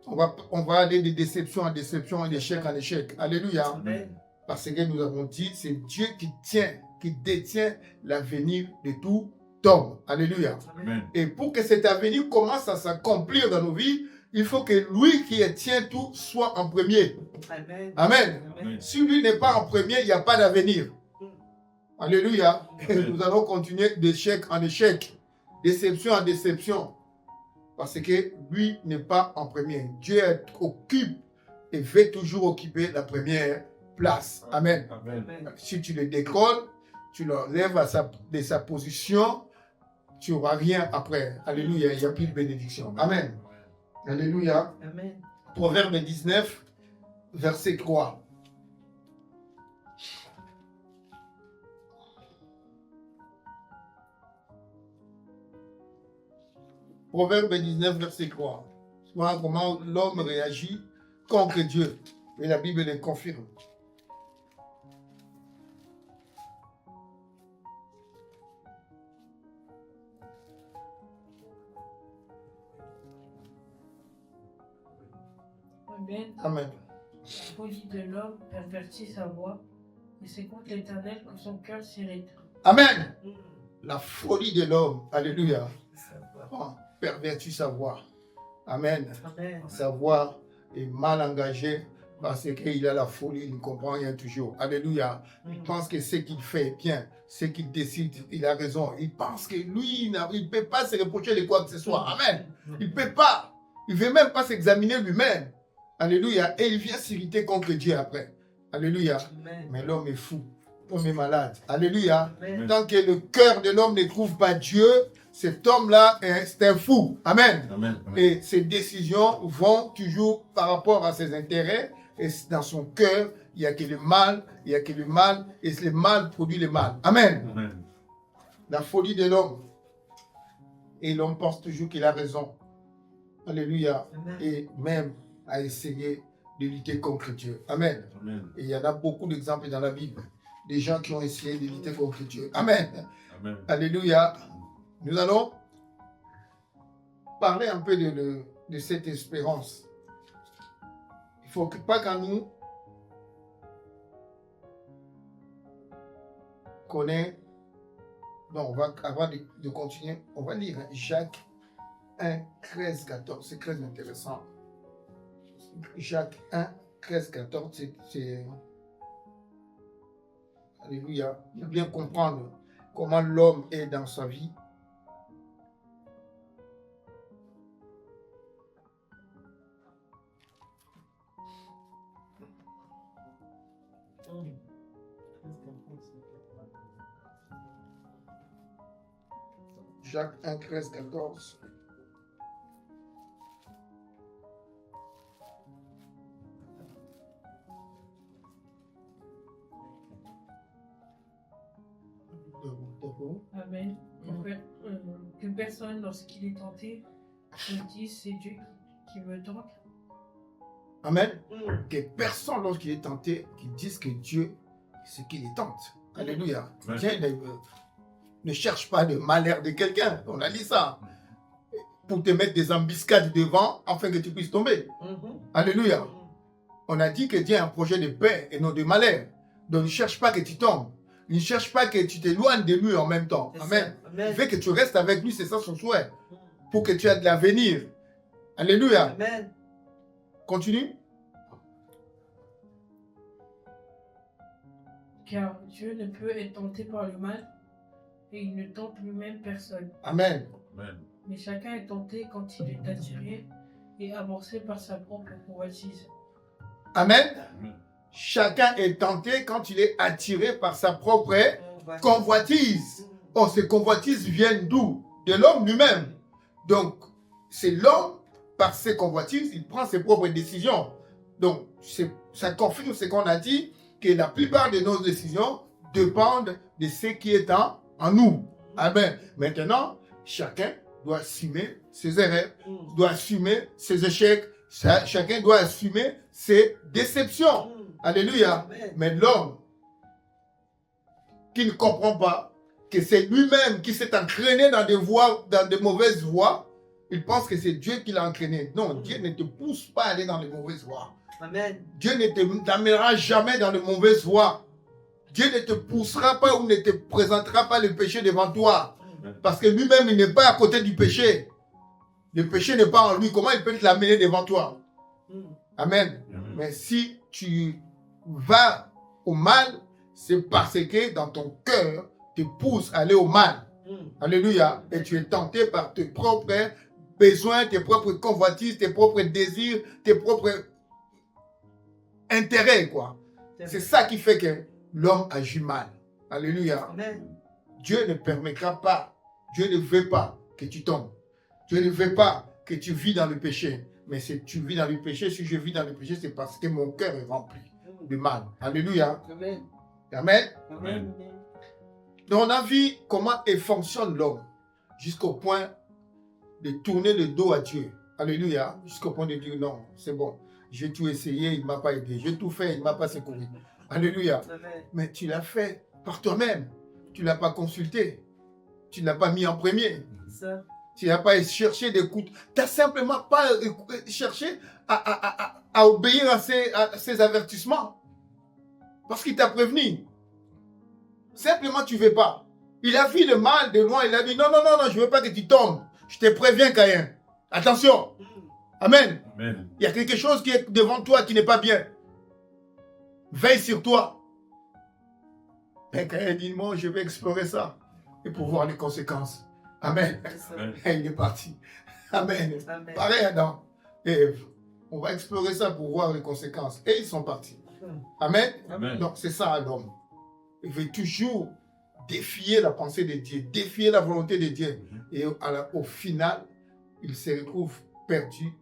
On va aller de déception en déception, d'échec en échec. Alléluia. Amen. Parce que nous avons dit, c'est Dieu qui détient l'avenir de tout homme. Alléluia. Amen. Et pour que cet avenir commence à s'accomplir dans nos vies, il faut que lui qui tient tout soit en premier. Amen. Amen. Amen. Si lui n'est pas en premier, il n'y a pas d'avenir. Alléluia. Et Amen. nous allons continuer d'échec en échec, déception en déception. Parce que lui n'est pas en premier. Dieu occupe et veut toujours occuper la première place. Amen. Amen. Amen. Si tu le décolles, tu l'enlèves de sa position, tu n'auras rien après. Alléluia. Il n'y a plus de bénédiction. Amen. Alléluia. Amen. Proverbe 19, verset 3. Proverbe 19, verset 3. Voilà comment l'homme réagit contre Dieu. Et la Bible le confirme. Amen. Amen. La folie de l'homme pervertit sa voix, et c'est contre l'Éternel que son cœur s'irrite. Amen. La folie de l'homme, alléluia, pervertit sa voix. Amen. Amen. Sa voix est mal engagée parce qu'il a la folie, il ne comprend rien toujours. Alléluia. Il pense que ce qu'il fait est bien, ce qu'il décide, il a raison. Il pense que lui, il ne peut pas se reprocher de quoi que ce soit. Amen. Il ne peut pas. Il ne veut même pas s'examiner lui-même. Alléluia. Et il vient s'irriter contre Dieu après. Alléluia. Amen. Mais l'homme est fou. L'homme est malade. Alléluia. Amen. Tant que le cœur de l'homme ne trouve pas Dieu, cet homme-là, c'est un fou. Amen. Amen. Et ses décisions vont toujours par rapport à ses intérêts. Et dans son cœur, il n'y a que le mal, il n'y a que le mal. Et le mal produit le mal. Amen. Amen. La folie de l'homme. Et l'homme pense toujours qu'il a raison. Alléluia. Amen. Et même à essayer de lutter contre Dieu. Amen. Amen. Et il y en a beaucoup d'exemples dans la Bible. Des gens qui ont essayé de lutter contre Dieu. Amen. Amen. Alléluia. Nous allons parler un peu de cette espérance. Il ne faut pas qu'en nous qu'on ait... Non, avant de continuer, on va lire Jacques 1, 13, 14. C'est très intéressant. Jacques 1, 13, 14, c'est... Alléluia. Pour bien comprendre comment l'homme est dans sa vie. Jacques 1, 13, 14. Amen. Que personne, lorsqu'il est tenté, se dise c'est Dieu qui me tente. Amen. Que personne, lorsqu'il est tenté, qui dise que Dieu, c'est qu'il est tente. Alléluia. Ouais. Dieu ne cherche pas le malheur de quelqu'un. On a dit ça. Pour te mettre des embuscades devant, afin que tu puisses tomber. Alléluia. On a dit que Dieu a un projet de paix et non de malheur. Donc, il ne cherche pas que tu tombes. Il ne cherche pas que tu t'éloignes de lui en même temps. Amen. Il veut que tu restes avec lui, c'est ça son souhait. Pour que tu aies de l'avenir. Alléluia. Amen. Continue. Car Dieu ne peut être tenté par le mal et il ne tente lui-même personne. Amen. Amen. Mais chacun est tenté quand il est attiré et amorcé par sa propre convoitise. Amen. Amen. Chacun est tenté quand il est attiré par sa propre convoitise. Oh, ces convoitises viennent d'où? De l'homme lui-même. Donc, c'est l'homme, par ses convoitises, il prend ses propres décisions. Donc, ça confirme ce qu'on a dit, que la plupart de nos décisions dépendent de ce qui est en nous. Amen. Maintenant, chacun doit assumer ses erreurs, doit assumer ses échecs, chacun doit assumer ses déceptions. Alléluia. Mais l'homme qui ne comprend pas que c'est lui-même qui s'est entraîné dans des voies, dans de mauvaises voies, il pense que c'est Dieu qui l'a entraîné. Non, Dieu ne te pousse pas à aller dans les mauvaises voies. Amen. Dieu ne t'amènera jamais dans les mauvaises voies. Dieu ne te poussera pas ou ne te présentera pas le péché devant toi. Parce que lui-même, il n'est pas à côté du péché. Le péché n'est pas en lui. Comment il peut te l'amener devant toi? Amen. Amen. Mais si tu vas au mal, c'est parce que dans ton cœur, te pousse à aller au mal. Alléluia. Et tu es tenté par tes propres besoins, tes propres convoitises, tes propres désirs, tes propres intérêts, quoi. C'est ça qui fait que l'homme agit mal. Alléluia. Amen. Dieu ne permettra pas, Dieu ne veut pas que tu tombes. Dieu ne veut pas que tu vis dans le péché. Mais si tu vis dans le péché, si je vis dans le péché, c'est parce que mon cœur est rempli de mal. Alléluia. Amen. Amen. Amen. Donc on a vu comment fonctionne l'homme jusqu'au point de tourner le dos à Dieu. Alléluia. Jusqu'au point de dire non, c'est bon. J'ai tout essayé, il ne m'a pas aidé. J'ai tout fait, il ne m'a pas secouru. Alléluia. Amen. Mais tu l'as fait par toi-même. Tu ne l'as pas consulté. Tu ne l'as pas mis en premier. Ça. Tu n'as pas cherché d'écoute. Tu n'as simplement pas cherché à obéir à ses avertissements. Parce qu'il t'a prévenu. Simplement, tu ne veux pas. Il a vu le mal de loin. Il a dit non, non, non, non, je ne veux pas que tu tombes. Je te préviens, Caïn. Attention. Amen. Amen. Il y a quelque chose qui est devant toi qui n'est pas bien. Veille sur toi. Et Caïn dit moi, je vais explorer ça. Et pour voir les conséquences. Amen. C'est ça. Amen. Et il est parti. Amen. Amen. Pareil Adam et Ève. On va explorer ça pour voir les conséquences. Et ils sont partis. Amen. Amen. Donc c'est ça l'homme. Il veut toujours défier la pensée de Dieu, défier la volonté de Dieu. Et au final, il se retrouve perdu,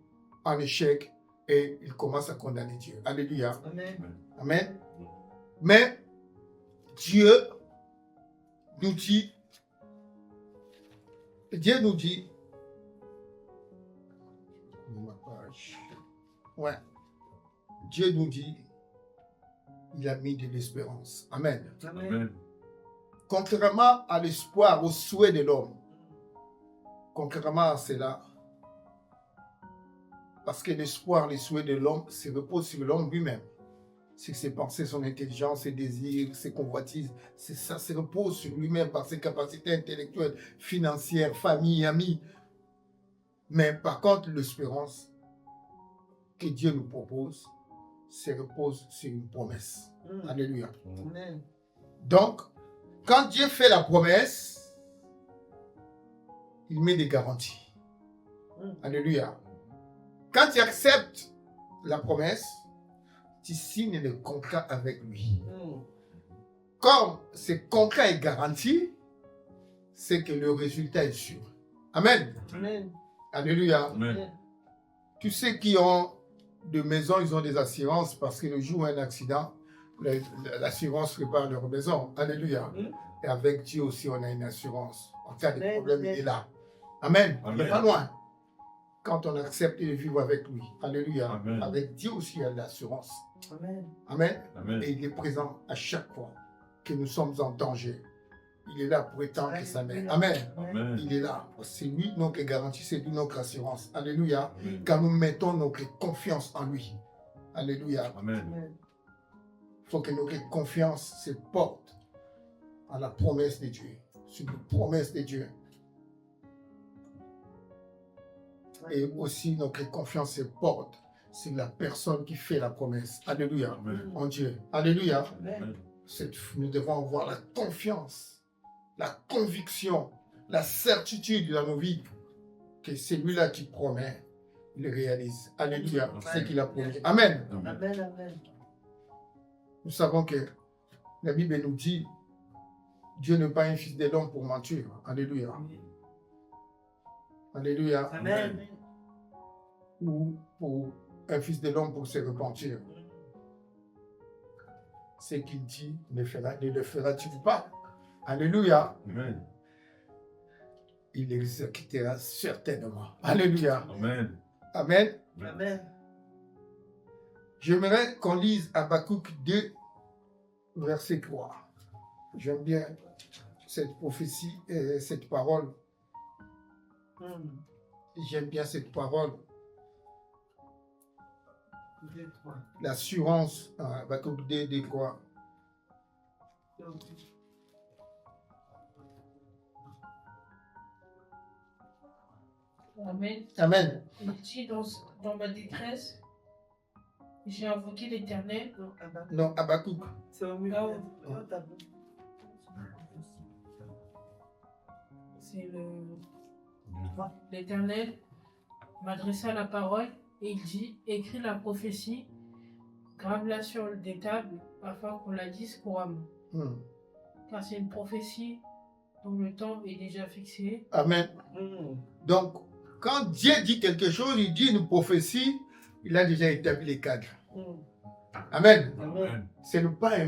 en échec, et il commence à condamner Dieu. Alléluia. Amen. Amen. Mais Dieu nous dit, ouais, Dieu nous dit, il a mis de l'espérance. Amen. Amen. Amen. Contrairement à l'espoir, au souhait de l'homme, contrairement à cela, parce que l'espoir, les souhaits de l'homme se reposent sur l'homme lui-même. Sur ses pensées, son intelligence, ses désirs, ses convoitises, ça se repose sur lui-même par ses capacités intellectuelles, financières, famille, amis. Mais par contre, l'espérance que Dieu nous propose se repose sur une promesse. Alléluia. Amen. Donc, quand Dieu fait la promesse, il met des garanties. Alléluia. Quand tu acceptes la promesse, tu signes le contrat avec lui. Comme ce contrat est garanti, c'est que le résultat est sûr. Amen. Amen. Alléluia. Amen. Tous ceux qui ont de maisons, ils ont des assurances parce que le jour où un accident, l'assurance prépare leur maison. Alléluia. Et avec Dieu aussi, on a une assurance. En cas de problème, il est là. Amen. Il n'est pas loin. Quand on accepte de vivre avec lui. Alléluia. Amen. Avec Dieu aussi, il y a de l'assurance. Amen. Amen. Amen. Et il est présent à chaque fois que nous sommes en danger. Il est là pour étendre sa main. Amen. Amen. Il est là. C'est lui notre garantie, c'est lui notre assurance. Alléluia. Amen. Quand nous mettons notre confiance en lui. Alléluia. Amen. Amen. Il faut que notre confiance se porte à la promesse de Dieu. Sur la promesse de Dieu. Et aussi notre confiance se porte c'est la personne qui fait la promesse. Alléluia. Amen. En Dieu. Alléluia. Amen. Nous devons avoir la confiance, la conviction, la certitude dans nos vies que c'est lui-là qui promet, il le réalise. Alléluia. C'est qu'il a promis. Amen. Amen. Amen, amen. Nous savons que la Bible nous dit Dieu n'est pas un fils de l'homme pour mentir. Alléluia. Alléluia. Amen. Ou pour un fils de l'homme pour se repentir. Ce qu'il dit, ne le fera-t-il pas? Alléluia. Amen. Il l'exécutera certainement. Alléluia. Amen. Amen. Amen. J'aimerais qu'on lise Habakkuk 2, verset 3. J'aime bien cette prophétie et cette parole. J'aime bien cette parole. L'assurance, Habakkuk 2, 3. Amen. Amen. Il dit dans ma détresse, j'ai invoqué l'Éternel. Non, amen. Non, Habakkuk. C'est au milieu. Là-haut. Oh, t'as vu. C'est l'Éternel m'adressa la parole et il dit, écris la prophétie, grave-la sur des tables afin qu'on la dise couramment. Car c'est une prophétie dont le temps est déjà fixé. Amen. Donc, quand Dieu dit quelque chose, il dit une prophétie, il a déjà établi les cadres. Amen. Amen. Ce n'est pas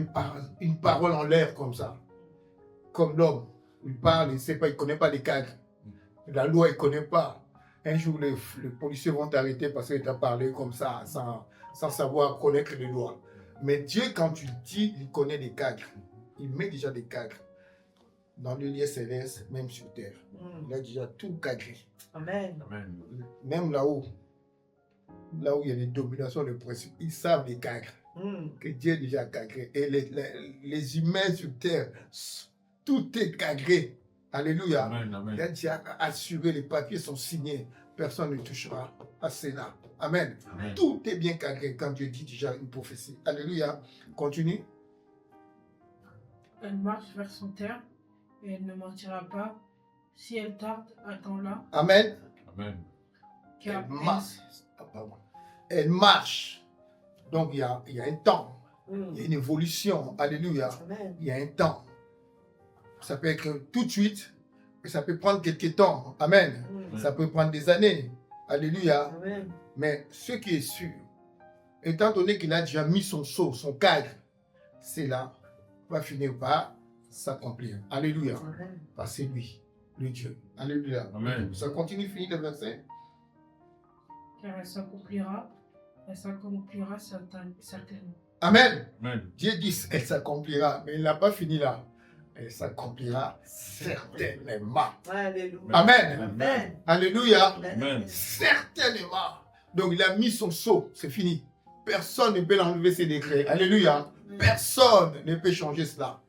une parole en l'air comme ça. Comme l'homme. Il parle, il ne sait pas, il ne connaît pas les cadres. La loi, il ne connaît pas. Un jour, les policiers vont t'arrêter parce que tu as parlé comme ça, sans savoir connaître les lois. Mais Dieu, quand tu le dis, il connaît les cadres. Il met déjà des cadres. Dans le lieu céleste, même sur terre. Il a déjà tout cadré. Amen. Amen. Même là-haut il y a des dominations de principe, ils savent les cadres. Que Dieu a déjà cadré. Et les humains sur terre, tout est cadré. Alléluia. Amen. Amen. Il a déjà assuré, les papiers sont signés. Personne ne touchera à cela. Amen. Amen. Tout est bien cadré quand Dieu dit déjà une prophétie. Alléluia. Continue. Elle marche vers son terme et elle ne mentira pas. Si elle tarde, attends-la. Amen. Amen. Car Elle marche. Ah, pardon. Elle marche. Donc il y a un temps. Il y a une évolution. Alléluia. Amen. Il y a un temps. Ça peut être tout de suite, mais ça peut prendre quelques temps. Amen. Ça peut prendre des années. Alléluia. Amen. Mais ce qui est sûr, étant donné qu'il a déjà mis son sceau, son cadre, c'est là, va finir par s'accomplir. Alléluia. Amen. Parce que c'est lui, le Dieu. Alléluia. Amen. Ça continue, finit le verset. car elle s'accomplira certainement. Amen. Amen. Dieu dit, elle s'accomplira, mais il n'a pas fini là. Elle s'accomplira certainement. Alléluia. Amen. Amen. Alléluia. Amen. Certainement. Donc il a mis son sceau, c'est fini. Personne ne peut l'enlever ses décrets. Alléluia. Personne ne peut changer cela.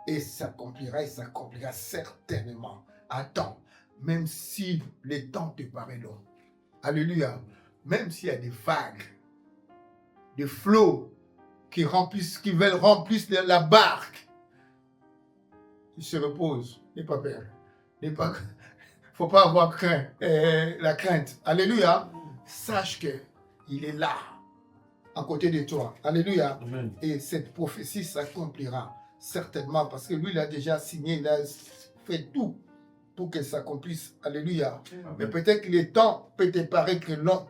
Et s'accomplira, et s'accomplira certainement. Attends, même si le temps te paraît long. Alléluia. Même s'il y a des vagues, des flots qui veulent remplir la barque. Il se repose, n'aie pas peur. Faut pas avoir la crainte. Alléluia. Sache que il est là, à côté de toi. Alléluia. Amen. Et cette prophétie s'accomplira certainement parce que lui, il a déjà signé, il a fait tout pour qu'elle s'accomplisse. Alléluia. Mais peut-être que le temps peut te paraître long.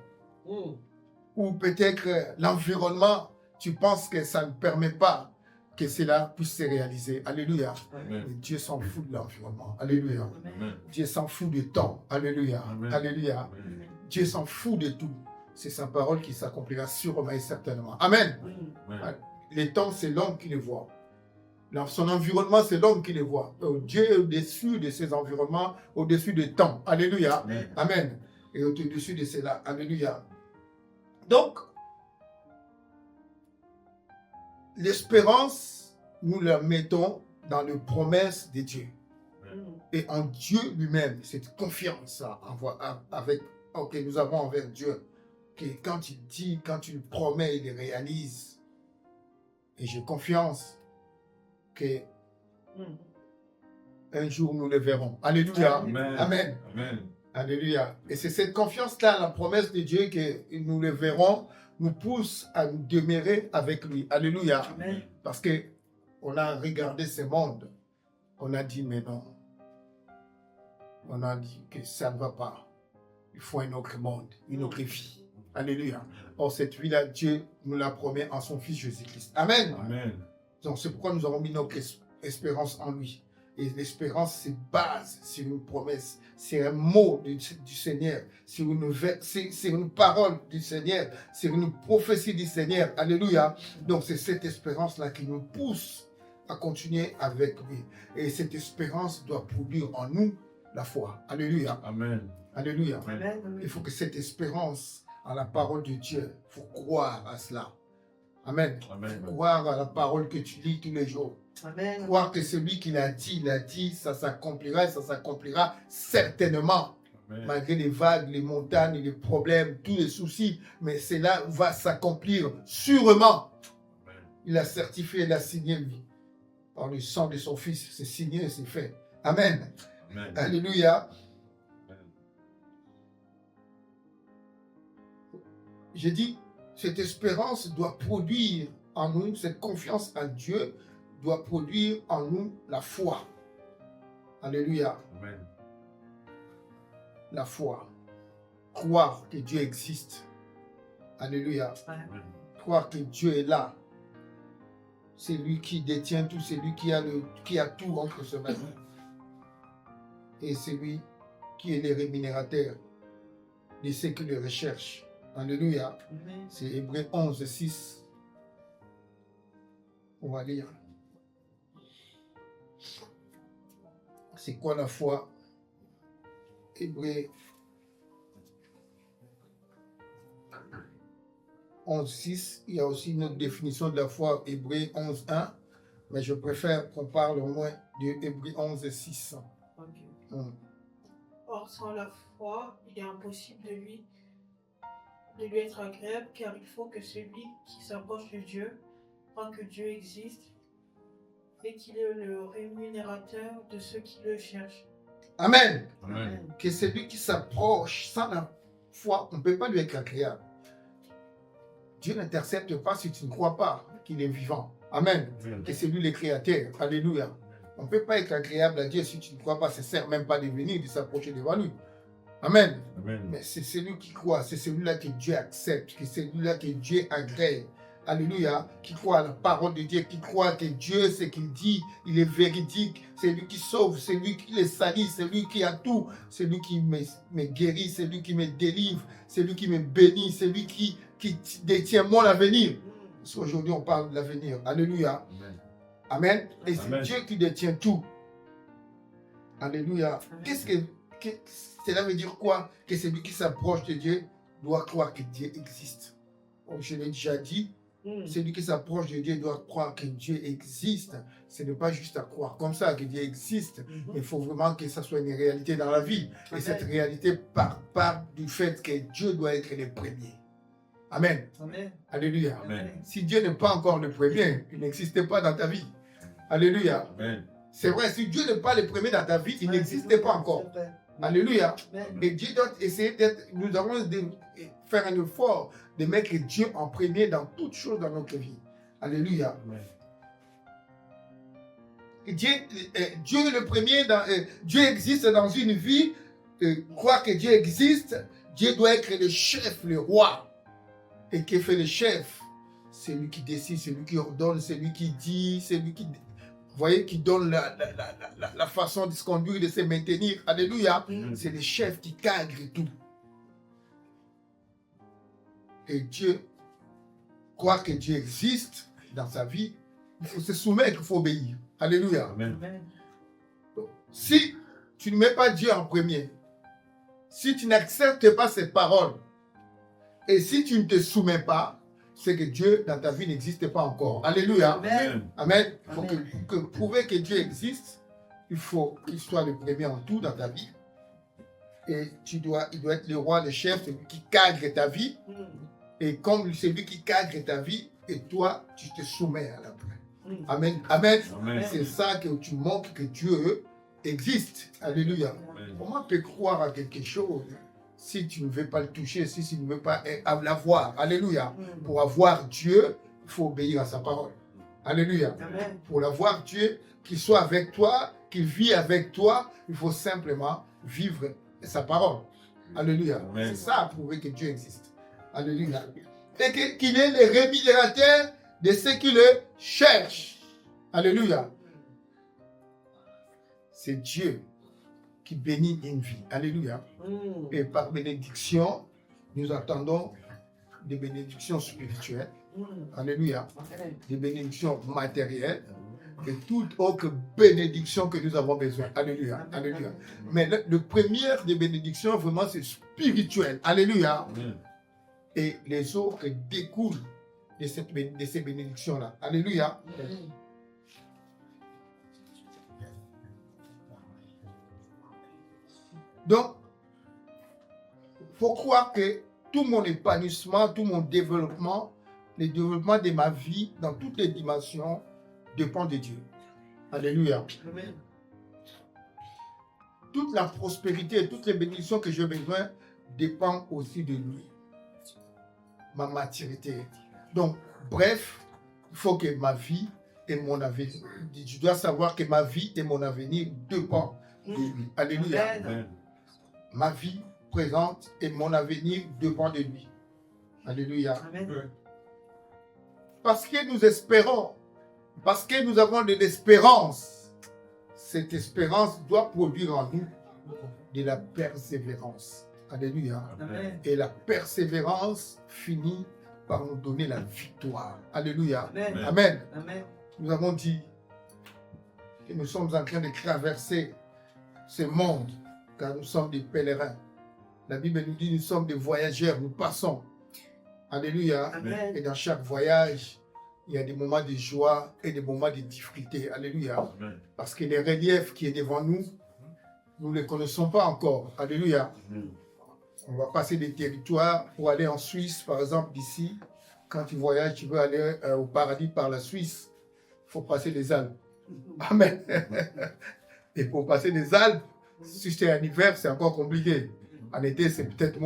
Ou peut-être l'environnement, tu penses que ça ne permet pas que cela puisse se réaliser. Alléluia. Amen. Mais Dieu s'en fout de l'environnement. Alléluia. Amen. Dieu s'en fout du temps. Alléluia. Amen. Alléluia. Amen. Dieu s'en fout de tout. C'est sa parole qui s'accomplira sûrement et certainement. Amen. Amen. Les temps, c'est l'homme qui les voit. Son environnement, c'est l'homme qui les voit. Dieu est au-dessus de ses environnements, au-dessus des temps. Alléluia. Amen. Amen. Et au-dessus de cela. Alléluia. Donc, l'espérance, nous la mettons dans les promesses de Dieu. Et en Dieu lui-même, cette confiance que nous avons envers Dieu, que quand il dit, quand il promet, il réalise. Et j'ai confiance que un jour nous le verrons. Alléluia. Amen. Amen. Amen. Alléluia. Et c'est cette confiance-là, la promesse de Dieu que nous le verrons, nous pousse à nous demeurer avec lui. Alléluia. Amen. Parce que on a regardé ce monde. On a dit, mais non. On a dit que ça ne va pas. Il faut un autre monde, une autre vie. Alléluia. Or, cette vie-là, Dieu nous la promet en son Fils Jésus-Christ. Amen. Amen. Donc, c'est pourquoi nous avons mis notre espérance en lui. Et l'espérance se base sur une promesse, c'est un mot du Seigneur, sur une parole du Seigneur, sur une prophétie du Seigneur. Alléluia. Donc, c'est cette espérance-là qui nous pousse à continuer avec lui. Et cette espérance doit produire en nous la foi. Alléluia. Amen. Alléluia. Amen. Il faut que cette espérance en la parole de Dieu, il faut croire à cela. Amen. Amen. Croire à la parole que tu lis tous les jours. Amen. Croire que celui qui l'a dit, ça s'accomplira et ça s'accomplira certainement. Amen. Malgré les vagues, les montagnes, les problèmes, tous les soucis, mais cela va s'accomplir sûrement. Amen. Il a certifié, il a signé lui. Par le sang de son Fils, c'est signé et c'est fait. Amen. Amen. Alléluia. J'ai dit, cette espérance doit produire en nous, cette confiance en Dieu doit produire en nous la foi. Alléluia. Amen. La foi. Croire que Dieu existe. Alléluia. Amen. Croire que Dieu est là. C'est lui qui détient tout, c'est lui qui a tout entre ses mains. Et c'est lui qui est le rémunérateur de ceux qui le recherchent. Alléluia. Amen. C'est Hébreux 11, 6. On va lire. C'est quoi la foi? Hébreux 11, 6. Il y a aussi une autre définition de la foi, Hébreux 11, 1. Mais je préfère qu'on parle au moins de Hébreux 11, 6. Ok. Or, sans la foi, il est impossible de lui être agréable, car il faut que celui qui s'approche de Dieu croit que Dieu existe et qu'il est le rémunérateur de ceux qui le cherchent. Amen. Amen. Que celui qui s'approche sans la foi, on ne peut pas lui être agréable. Dieu n'intercepte pas si tu ne crois pas qu'il est vivant. Amen. Que c'est lui le créateur. Alléluia. On ne peut pas être agréable à Dieu si tu ne crois pas. Ça ne sert même pas de venir, de s'approcher devant lui. Amen. Amen. Mais c'est celui qui croit, c'est celui-là que Dieu accepte, c'est celui-là que Dieu agrée. Alléluia. Qui croit à la parole de Dieu, qui croit que Dieu, ce qu'il dit, il est véridique. C'est lui qui sauve, c'est lui qui les salit, c'est lui qui a tout. C'est lui qui me guérit, c'est lui qui me délivre, c'est lui qui me bénit, c'est lui qui détient mon avenir. Parce qu'aujourd'hui, on parle de l'avenir. Alléluia. Amen. Amen. Et c'est Amen. Dieu qui détient tout. Alléluia. Amen. Cela veut dire quoi? Que celui qui s'approche de Dieu doit croire que Dieu existe. Comme je l'ai déjà dit, celui qui s'approche de Dieu doit croire que Dieu existe. Ce n'est pas juste à croire comme ça que Dieu existe. Il faut vraiment que ça soit une réalité dans la vie. Et Amen. cette réalité part du fait que Dieu doit être le premier. Amen. Amen. Alléluia. Amen. Si Dieu n'est pas encore le premier, il n'existe pas dans ta vie. Alléluia. Amen. C'est vrai, si Dieu n'est pas le premier dans ta vie, il n'existe pas encore. C'est vrai. Alléluia. Amen. Et Dieu doit essayer d'être, nous devons faire un effort de mettre Dieu en premier dans toutes choses dans notre vie. Alléluia. Amen. Et Dieu est le premier, Dieu existe dans une vie, croire que Dieu existe, Dieu doit être le chef, le roi. Et que fait le chef? C'est lui qui décide, c'est lui qui ordonne, c'est lui qui dit, c'est lui qui... Vous voyez, qui donne la façon de se conduire, de se maintenir. Alléluia. C'est le chef qui cadre tout. Et Dieu, croire que Dieu existe dans sa vie, il faut se soumettre, il faut obéir. Alléluia. Amen. Amen. Si tu ne mets pas Dieu en premier, si tu n'acceptes pas ses paroles, et si tu ne te soumets pas, c'est que Dieu dans ta vie n'existe pas encore. Alléluia. Amen. Amen. Il faut Amen. que prouver que Dieu existe, il faut qu'il soit le premier en tout dans ta vie. Et il doit être le roi, le chef, celui qui cadre ta vie. Et comme celui qui cadre ta vie, et toi, tu te soumets à la paix. Amen. Amen. Amen. C'est ça que tu montres que Dieu existe. Alléluia. Comment peut croire à quelque chose si tu ne veux pas le toucher, si tu ne veux pas l'avoir? Alléluia. Pour avoir Dieu, il faut obéir à sa parole. Alléluia. Amen. Pour l'avoir Dieu, qu'il soit avec toi, qu'il vit avec toi, il faut simplement vivre sa parole. Alléluia. Amen. C'est ça à prouver que Dieu existe. Alléluia. Et qu'il est le rémunérateur de ceux qui le cherchent. Alléluia. C'est Dieu qui bénit une vie. Alléluia. Et par bénédiction, nous attendons des bénédictions spirituelles. Alléluia. Des bénédictions matérielles et toute autre bénédiction que nous avons besoin. Alléluia. Alléluia. Mais le premier des bénédictions, vraiment, c'est spirituel. Alléluia. Amen. Et les autres découlent de ces bénédictions-là. Alléluia. Donc, il faut croire que tout mon épanouissement, tout mon développement, le développement de ma vie dans toutes les dimensions dépend de Dieu. Alléluia. Amen. Toute la prospérité et toutes les bénédictions que j'ai besoin dépendent aussi de lui. Ma maturité. Donc, bref, il faut que ma vie et mon avenir, je dois savoir que ma vie et mon avenir dépendent de lui. Alléluia. Amen. Ma vie présente et mon avenir dépendent de lui. Alléluia. Amen. Parce que nous espérons, parce que nous avons de l'espérance, cette espérance doit produire en nous de la persévérance. Alléluia. Amen. Et la persévérance finit par nous donner la victoire. Alléluia. Amen. Amen. Amen. Nous avons dit que nous sommes en train de traverser ce monde car nous sommes des pèlerins. La Bible nous dit que nous sommes des voyageurs, nous passons. Alléluia. Amen. Et dans chaque voyage, il y a des moments de joie et des moments de difficulté. Alléluia. Amen. Parce que les reliefs qui est devant nous, nous ne les connaissons pas encore. Alléluia. Amen. On va passer des territoires pour aller en Suisse, par exemple, d'ici. Quand tu voyages, tu veux aller au paradis par la Suisse, il faut passer les Alpes. Amen. Et pour passer les Alpes, si c'est en hiver, c'est encore compliqué. En été, c'est peut-être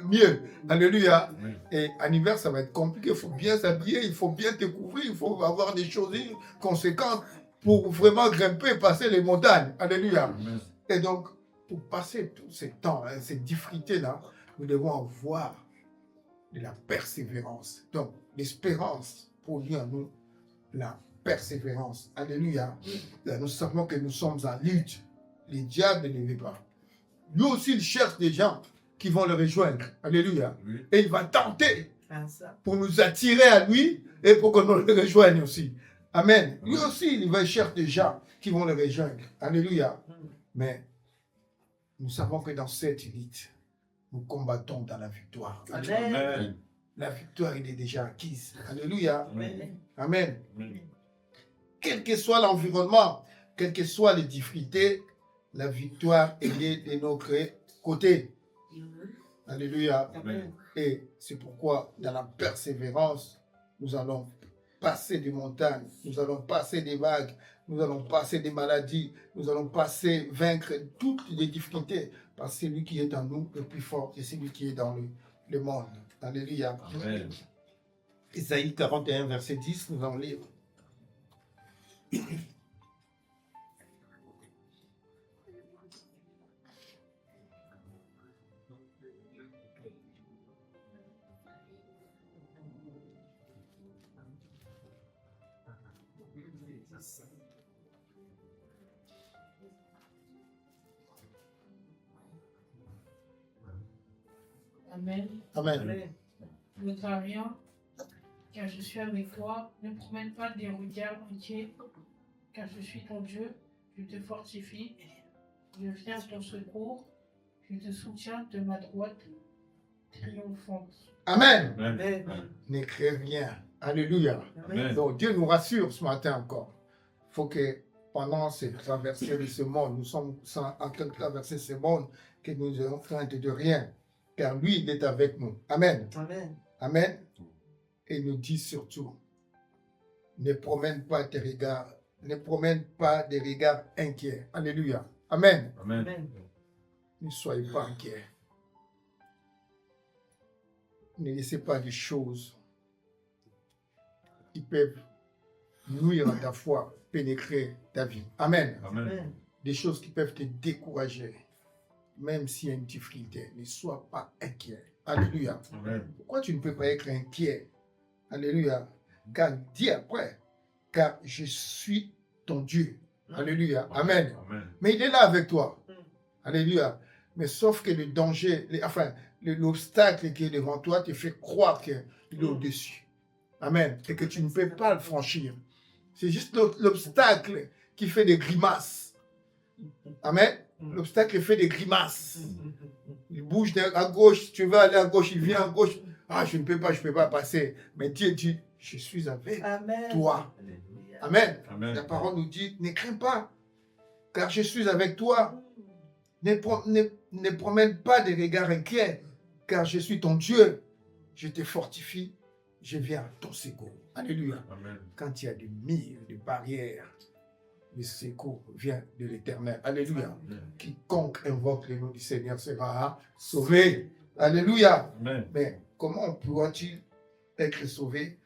mieux. Alléluia. Amen. Et en hiver, ça va être compliqué. Il faut bien s'habiller, il faut bien te couvrir, il faut avoir des choses conséquentes pour vraiment grimper, passer les montagnes. Alléluia. Amen. Et donc, pour passer tous ces temps, ces difficultés-là, nous devons avoir de la persévérance. Donc, l'espérance produit en nous la persévérance. Alléluia. Là, nous savons que nous sommes en lutte. Les diables ne veulent pas. Lui aussi, il cherche des gens qui vont le rejoindre. Alléluia. Oui. Et il va tenter Ah, ça. pour nous attirer à lui et pour que nous le rejoignions aussi. Amen. Lui aussi, il va chercher des gens qui vont le rejoindre. Alléluia. Mais nous savons que dans cette lutte, nous combattons dans la victoire. Alléluia. Amen. La victoire, il est déjà acquise. Alléluia. Amen. Amen. Amen. Quel que soit l'environnement, quelles que soient les difficultés, la victoire elle est de notre côté. Alléluia. Amen. Et c'est pourquoi, dans la persévérance, nous allons passer des montagnes, nous allons passer des vagues, nous allons passer des maladies, nous allons vaincre toutes les difficultés, parce que celui qui est en nous le plus fort, c'est celui qui est dans le monde. Alléluia. Amen. Isaïe 41, verset 10, nous allons lire. Amen. Amen. Amen. Ne crains rien, car je suis avec toi. Ne promène pas des regards inquiets, car je suis ton Dieu. Je te fortifie. Je viens à ton secours. Je te soutiens de ma droite triomphante. Amen. Amen. Amen. Ne crains rien. Alléluia. Amen. Donc Dieu nous rassure ce matin encore. Il faut que pendant cette traversée de ce monde, nous sommes en train de traverser ce monde, que nous ayons crainte de rien, car lui, il est avec nous. Amen. Amen. Amen. Et il nous dit surtout, ne promène pas tes regards, ne promène pas des regards inquiets. Alléluia. Amen. Amen. Amen. Ne soyez pas inquiets. Ne laissez pas des choses qui peuvent nuire à ta foi, pénétrer ta vie. Amen. Amen. Amen. Des choses qui peuvent te décourager, même s'il y a une difficulté. Ne sois pas inquiet. Alléluia. Amen. Pourquoi tu ne peux pas être inquiet? Alléluia. Car dis après, car je suis ton Dieu. Alléluia. Amen. Amen. Mais il est là avec toi. Alléluia. Mais sauf que le danger, l'obstacle qui est devant toi te fait croire qu'il est au-dessus. Amen. Et que tu ne peux pas le franchir. C'est juste l'obstacle qui fait des grimaces. Amen. L'obstacle fait des grimaces. Il bouge à gauche, tu veux aller à gauche, il vient à gauche. Ah, je ne peux pas passer. Mais Dieu dit, je suis avec Amen. toi. Alléluia. Amen. Amen. La parole nous dit, ne crains pas, car je suis avec toi. Ne promène pas des regards inquiets, car je suis ton Dieu. Je te fortifie, je viens à ton secours. Alléluia. Amen. Quand il y a des murs, des barrières, le secours vient de l'Éternel. Alléluia. Quiconque invoque le nom du Seigneur sera sauvé. Alléluia. Amen. Mais comment pourra-t-il être sauvé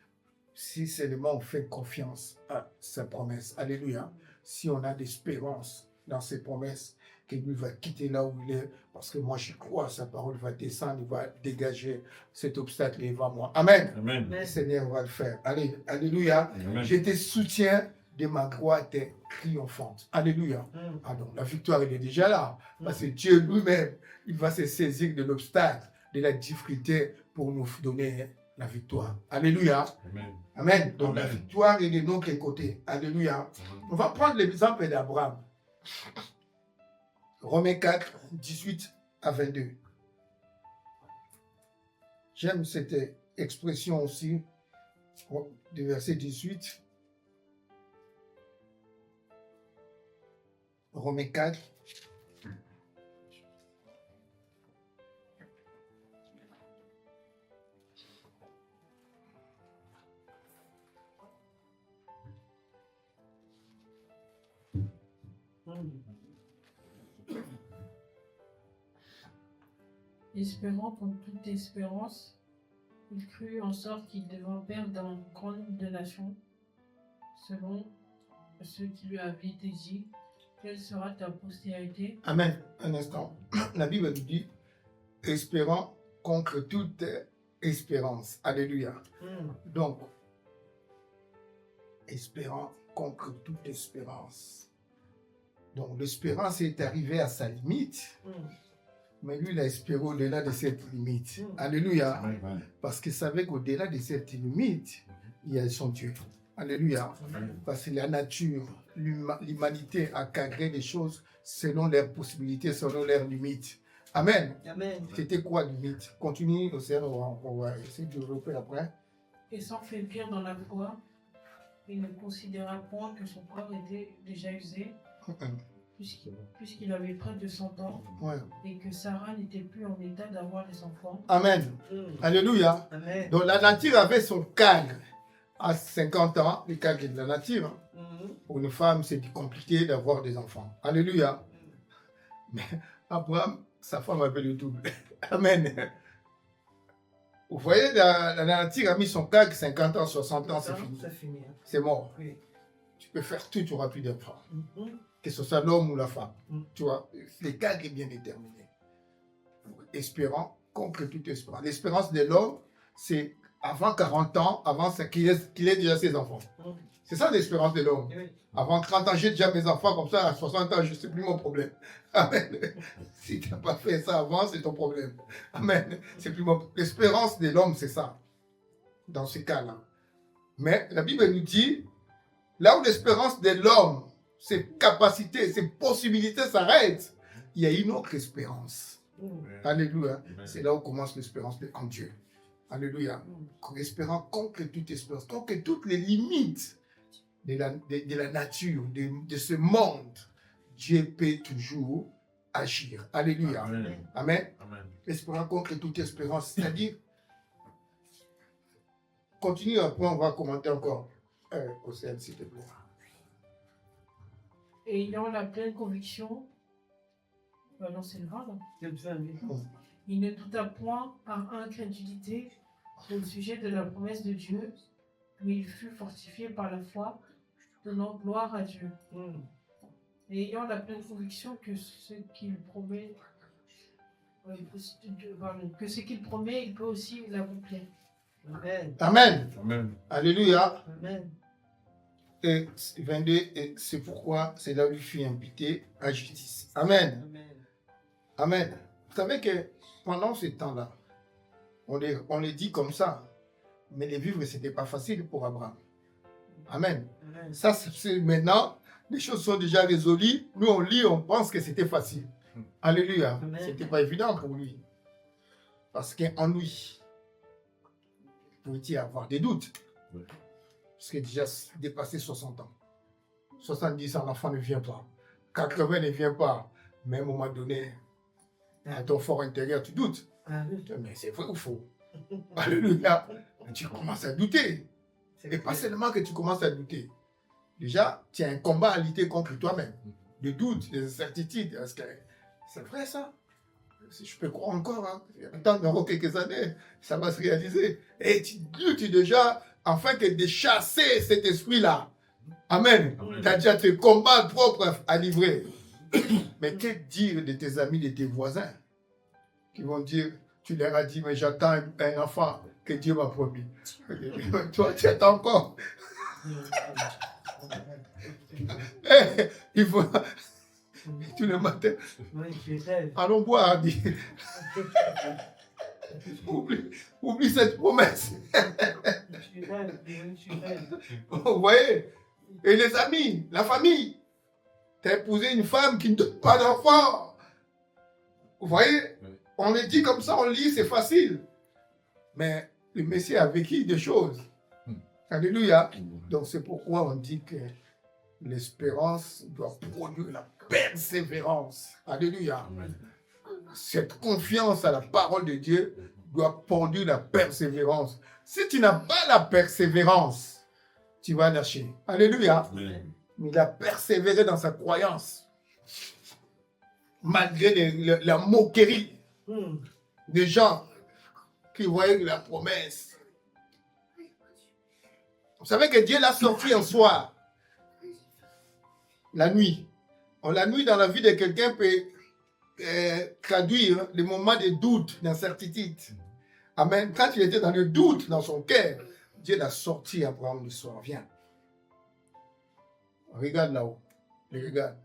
si seulement on fait confiance à sa promesse? Alléluia. Si on a l'espérance dans ses promesses, que lui va quitter là où il est, parce que moi je crois, sa parole va descendre, il va dégager cet obstacle devant moi. Amen. Amen. Le Seigneur va le faire. Allez, alléluia. Amen. Je te soutiens de ma droite triomphante. Alléluia. Ah donc, la victoire, elle est déjà là. Parce que Dieu lui-même, il va se saisir de l'obstacle, de la difficulté pour nous donner la victoire. Alléluia. Amen. Amen. Donc, Amen. la victoire est de notre côté. Alléluia. On va prendre l'exemple d'Abraham. Romains 4, 18 à 22. J'aime cette expression aussi du verset 18. Romains 4. Espérant pour toute espérance, il crut en sorte qu'il devint père d'un grand nombre de nations, selon ce qui lui avait été dit. Quelle sera ta postérité? Amen. Un instant. La Bible nous dit, espérant contre toute espérance. Alléluia. Donc, espérant contre toute espérance. Donc, l'espérance est arrivée à sa limite, mais lui, il a espéré au-delà de cette limite. Alléluia. Amen. Parce qu'il savait qu'au-delà de cette limite, il y a son Dieu. Alléluia. Amen. Parce que la nature, l'humanité a cadré les choses selon leurs possibilités, selon leurs limites. Amen. Amen. C'était quoi limite? Continue, Océan, on va essayer de développer après. Et sans faiblir dans la foi, il ne considéra point que son corps était déjà usé, puisqu'il avait près de 100 ans, Ouais. et que Sarah n'était plus en état d'avoir des enfants. Amen. Alléluia. Amen. Donc la nature avait son cadre. À 50 ans, le cadre de la nature. Pour une femme, c'est compliqué d'avoir des enfants. Alléluia. Mais Abraham, sa femme avait le double. Amen. Vous voyez, la nature a mis son cadre 50 ans, 60 ans, c'est fini. C'est fini. C'est mort. Oui. Tu peux faire tout, tu n'auras plus d'enfants. Que ce soit l'homme ou la femme. Mm. Tu vois, le cadre est bien déterminé. Espérant contre toute espérance. L'espérance de l'homme, c'est avant 40 ans, avant qu'il ait déjà ses enfants. C'est ça l'espérance de l'homme. Oui. Avant 30 ans, j'ai déjà mes enfants, comme ça, à 60 ans, je ne sais plus mon problème. Amen. Si tu n'as pas fait ça avant, c'est ton problème. Amen. C'est plus mon... L'espérance de l'homme, c'est ça. Dans ce cas-là. Mais la Bible nous dit, là où l'espérance de l'homme, ses capacités, ses possibilités s'arrêtent, il y a une autre espérance. Alléluia. C'est là où commence l'espérance en Dieu. Alléluia. Espérant contre toute espérance, contre toutes les limites de la nature, de ce monde, Dieu peut toujours agir. Alléluia. Amen. Amen. Amen. Espérant contre toute espérance. C'est-à-dire, continue, après on va commenter encore. Océane, s'il te plaît. Ayant la pleine conviction, non, c'est le grave. C'est bien, oui. Il ne douta point par incrédulité au sujet de la promesse de Dieu, mais il fut fortifié par la foi, donnant gloire à Dieu. Et ayant la pleine conviction que ce qu'il promet, que ce qu'il promet, il peut aussi l'accomplir. Amen. Amen. Amen. Alléluia. Amen. Et 22, et c'est pourquoi c'est là où il fut invité à justice. Amen. Amen. Amen. Vous savez que pendant ce temps-là, on les dit comme ça, mais les vivre, ce n'était pas facile pour Abraham. Amen. Amen. Ça, c'est maintenant, les choses sont déjà résolues. Nous, on lit, on pense que c'était facile. Alléluia. Amen. C'était pas évident pour lui. Parce qu'en lui, pouvait-il avoir des doutes. Oui. Parce qu'il est déjà dépassé 60 ans. 70 ans, l'enfant ne vient pas. 80 ne vient pas. Mais à un moment donné, à ton fort intérieur, tu doutes. Amen. Mais c'est vrai ou faux? Alléluia. Tu commences à douter. Et pas seulement que tu commences à douter. Déjà, tu as un combat à lutter contre toi-même. Des doutes, des incertitudes. Est-ce que c'est vrai ça? Si je peux croire encore, hein. Attends quelques années, ça va se réaliser. Et tu luttes déjà afin de chasser cet esprit-là. Amen. Amen. Tu as déjà tes combats propres à livrer. Mais que dire de tes amis, de tes voisins qui vont dire, tu leur as dit, mais j'attends un enfant que Dieu m'a promis. Toi, tu attends encore. Il faut tous les matins. Oui, je rêve. Allons boire, dit. Oublie cette promesse. Je rêve, je rêve. Vous voyez? Et les amis, la famille. Tu as épousé une femme qui ne donne pas d'enfant. Vous voyez? Oui. On le dit comme ça, on lit, c'est facile. Mais le Messie a vécu des choses. Alléluia. Donc c'est pourquoi on dit que l'espérance doit produire la persévérance. Alléluia. Amen. Cette confiance à la parole de Dieu doit produire la persévérance. Si tu n'as pas la persévérance, tu vas lâcher. Alléluia. Amen. Mais il a persévéré dans sa croyance. Malgré la moquerie des gens qui voyaient la promesse. Vous savez que Dieu l'a sorti un soir. La nuit. La nuit dans la vie de quelqu'un peut traduire les moments de doute, d'incertitude. Amen. Quand il était dans le doute dans son cœur, Dieu l'a sorti à Abraham le soir. Viens. Regarde là-haut. Regarde.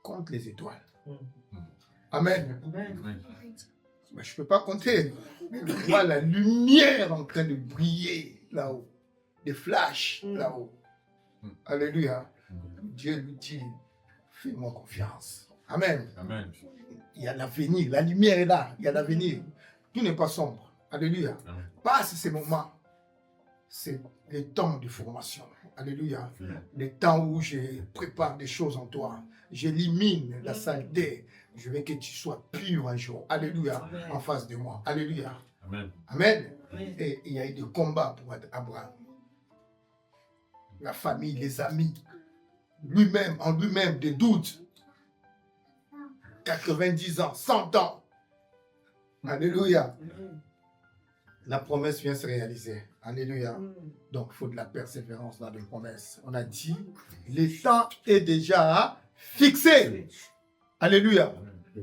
Compte les étoiles. Amen. Amen. Mais je ne peux pas compter. Mais je vois la lumière en train de briller là-haut. Des flashs là-haut. Alléluia. Dieu lui dit, fais-moi confiance. Amen. Amen. Il y a l'avenir. La lumière est là. Il y a l'avenir. Tout n'est pas sombre. Alléluia. Amen. Passe ces moments. C'est les temps de formation. Alléluia. Les temps où je prépare des choses en toi. J'élimine la saleté. Je veux que tu sois pur un jour. Alléluia. Amen. En face de moi. Alléluia. Amen. Amen. Amen. Et il y a eu des combats pour Abraham. La famille, les amis. Lui-même, en lui-même, des doutes. 90 ans, 100 ans. Alléluia. Amen. La promesse vient se réaliser. Alléluia. Donc, il faut de la persévérance dans les promesses. On a dit, le temps est déjà fixé. Alléluia.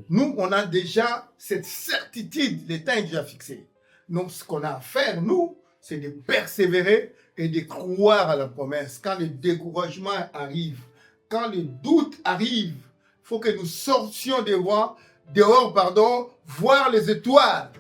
Nous, on a déjà cette certitude, le temps est déjà fixé. Donc, ce qu'on a à faire, nous, c'est de persévérer et de croire à la promesse. Quand le découragement arrive, quand le doute arrive, il faut que nous sortions dehors, voir les étoiles.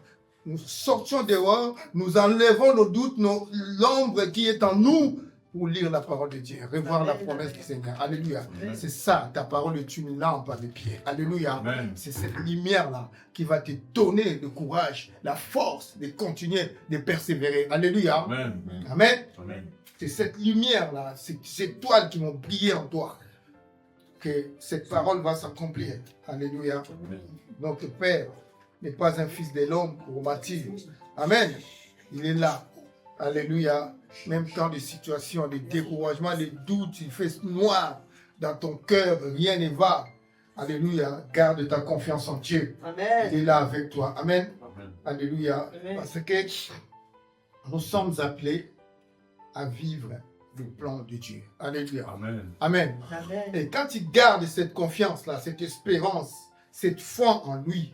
Nous sortions dehors, nous enlevons nos doutes, l'ombre qui est en nous pour lire la parole de Dieu, revoir la promesse du Seigneur. Alléluia. Amen. C'est ça, ta parole est une lampe à mes pieds. Alléluia. Amen. C'est cette lumière-là qui va te donner le courage, la force de continuer, de persévérer. Alléluia. Amen. Amen. Amen. c'est cette lumière-là, c'est ces étoiles qui vont briller en toi, que cette parole va s'accomplir. Alléluia. Notre Père n'est pas un fils de l'homme pour mentir. Amen. Il est là. Alléluia. Même quand des situations, des découragements, des doutes, il fait noir dans ton cœur, rien ne va. Alléluia. Garde ta confiance en Dieu. Amen. Il est là avec toi. Amen. Amen. Alléluia. Amen. Parce que nous sommes appelés à vivre le plan de Dieu. Alléluia. Amen. Amen. Amen. Et quand tu gardes cette confiance-là, cette espérance, cette foi en lui,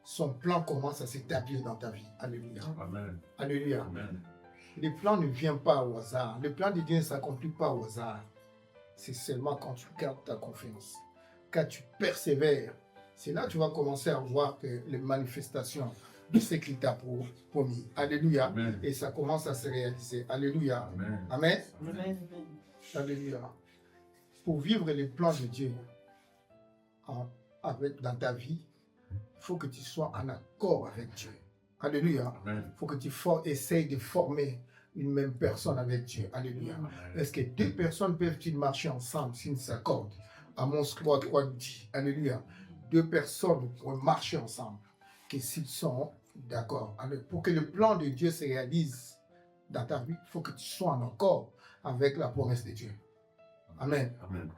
son plan commence à s'établir dans ta vie. Alléluia. Amen. Alléluia. Amen. Les plans ne viennent pas au hasard. Le plan de Dieu ne s'accomplit pas au hasard. C'est seulement quand tu gardes ta confiance, quand tu persévères. C'est là que tu vas commencer à voir que les manifestations de ce qu'il t'a promis. Alléluia. Amen. Et ça commence à se réaliser. Alléluia. Amen. Amen. Amen. Alléluia. Pour vivre les plans de Dieu dans ta vie, il faut que tu sois en accord avec Dieu. Alléluia. Amen. Il faut que tu essayes de former une même personne avec Dieu. Alléluia. Amen. Est-ce que deux personnes peuvent-ils marcher ensemble s'ils ne s'accordent? Amos 3 dit. Alléluia. Deux personnes pourraient marcher ensemble que s'ils sont d'accord. Pour que le plan de Dieu se réalise dans ta vie, il faut que tu sois en accord avec la promesse de Dieu. Amen. Amen.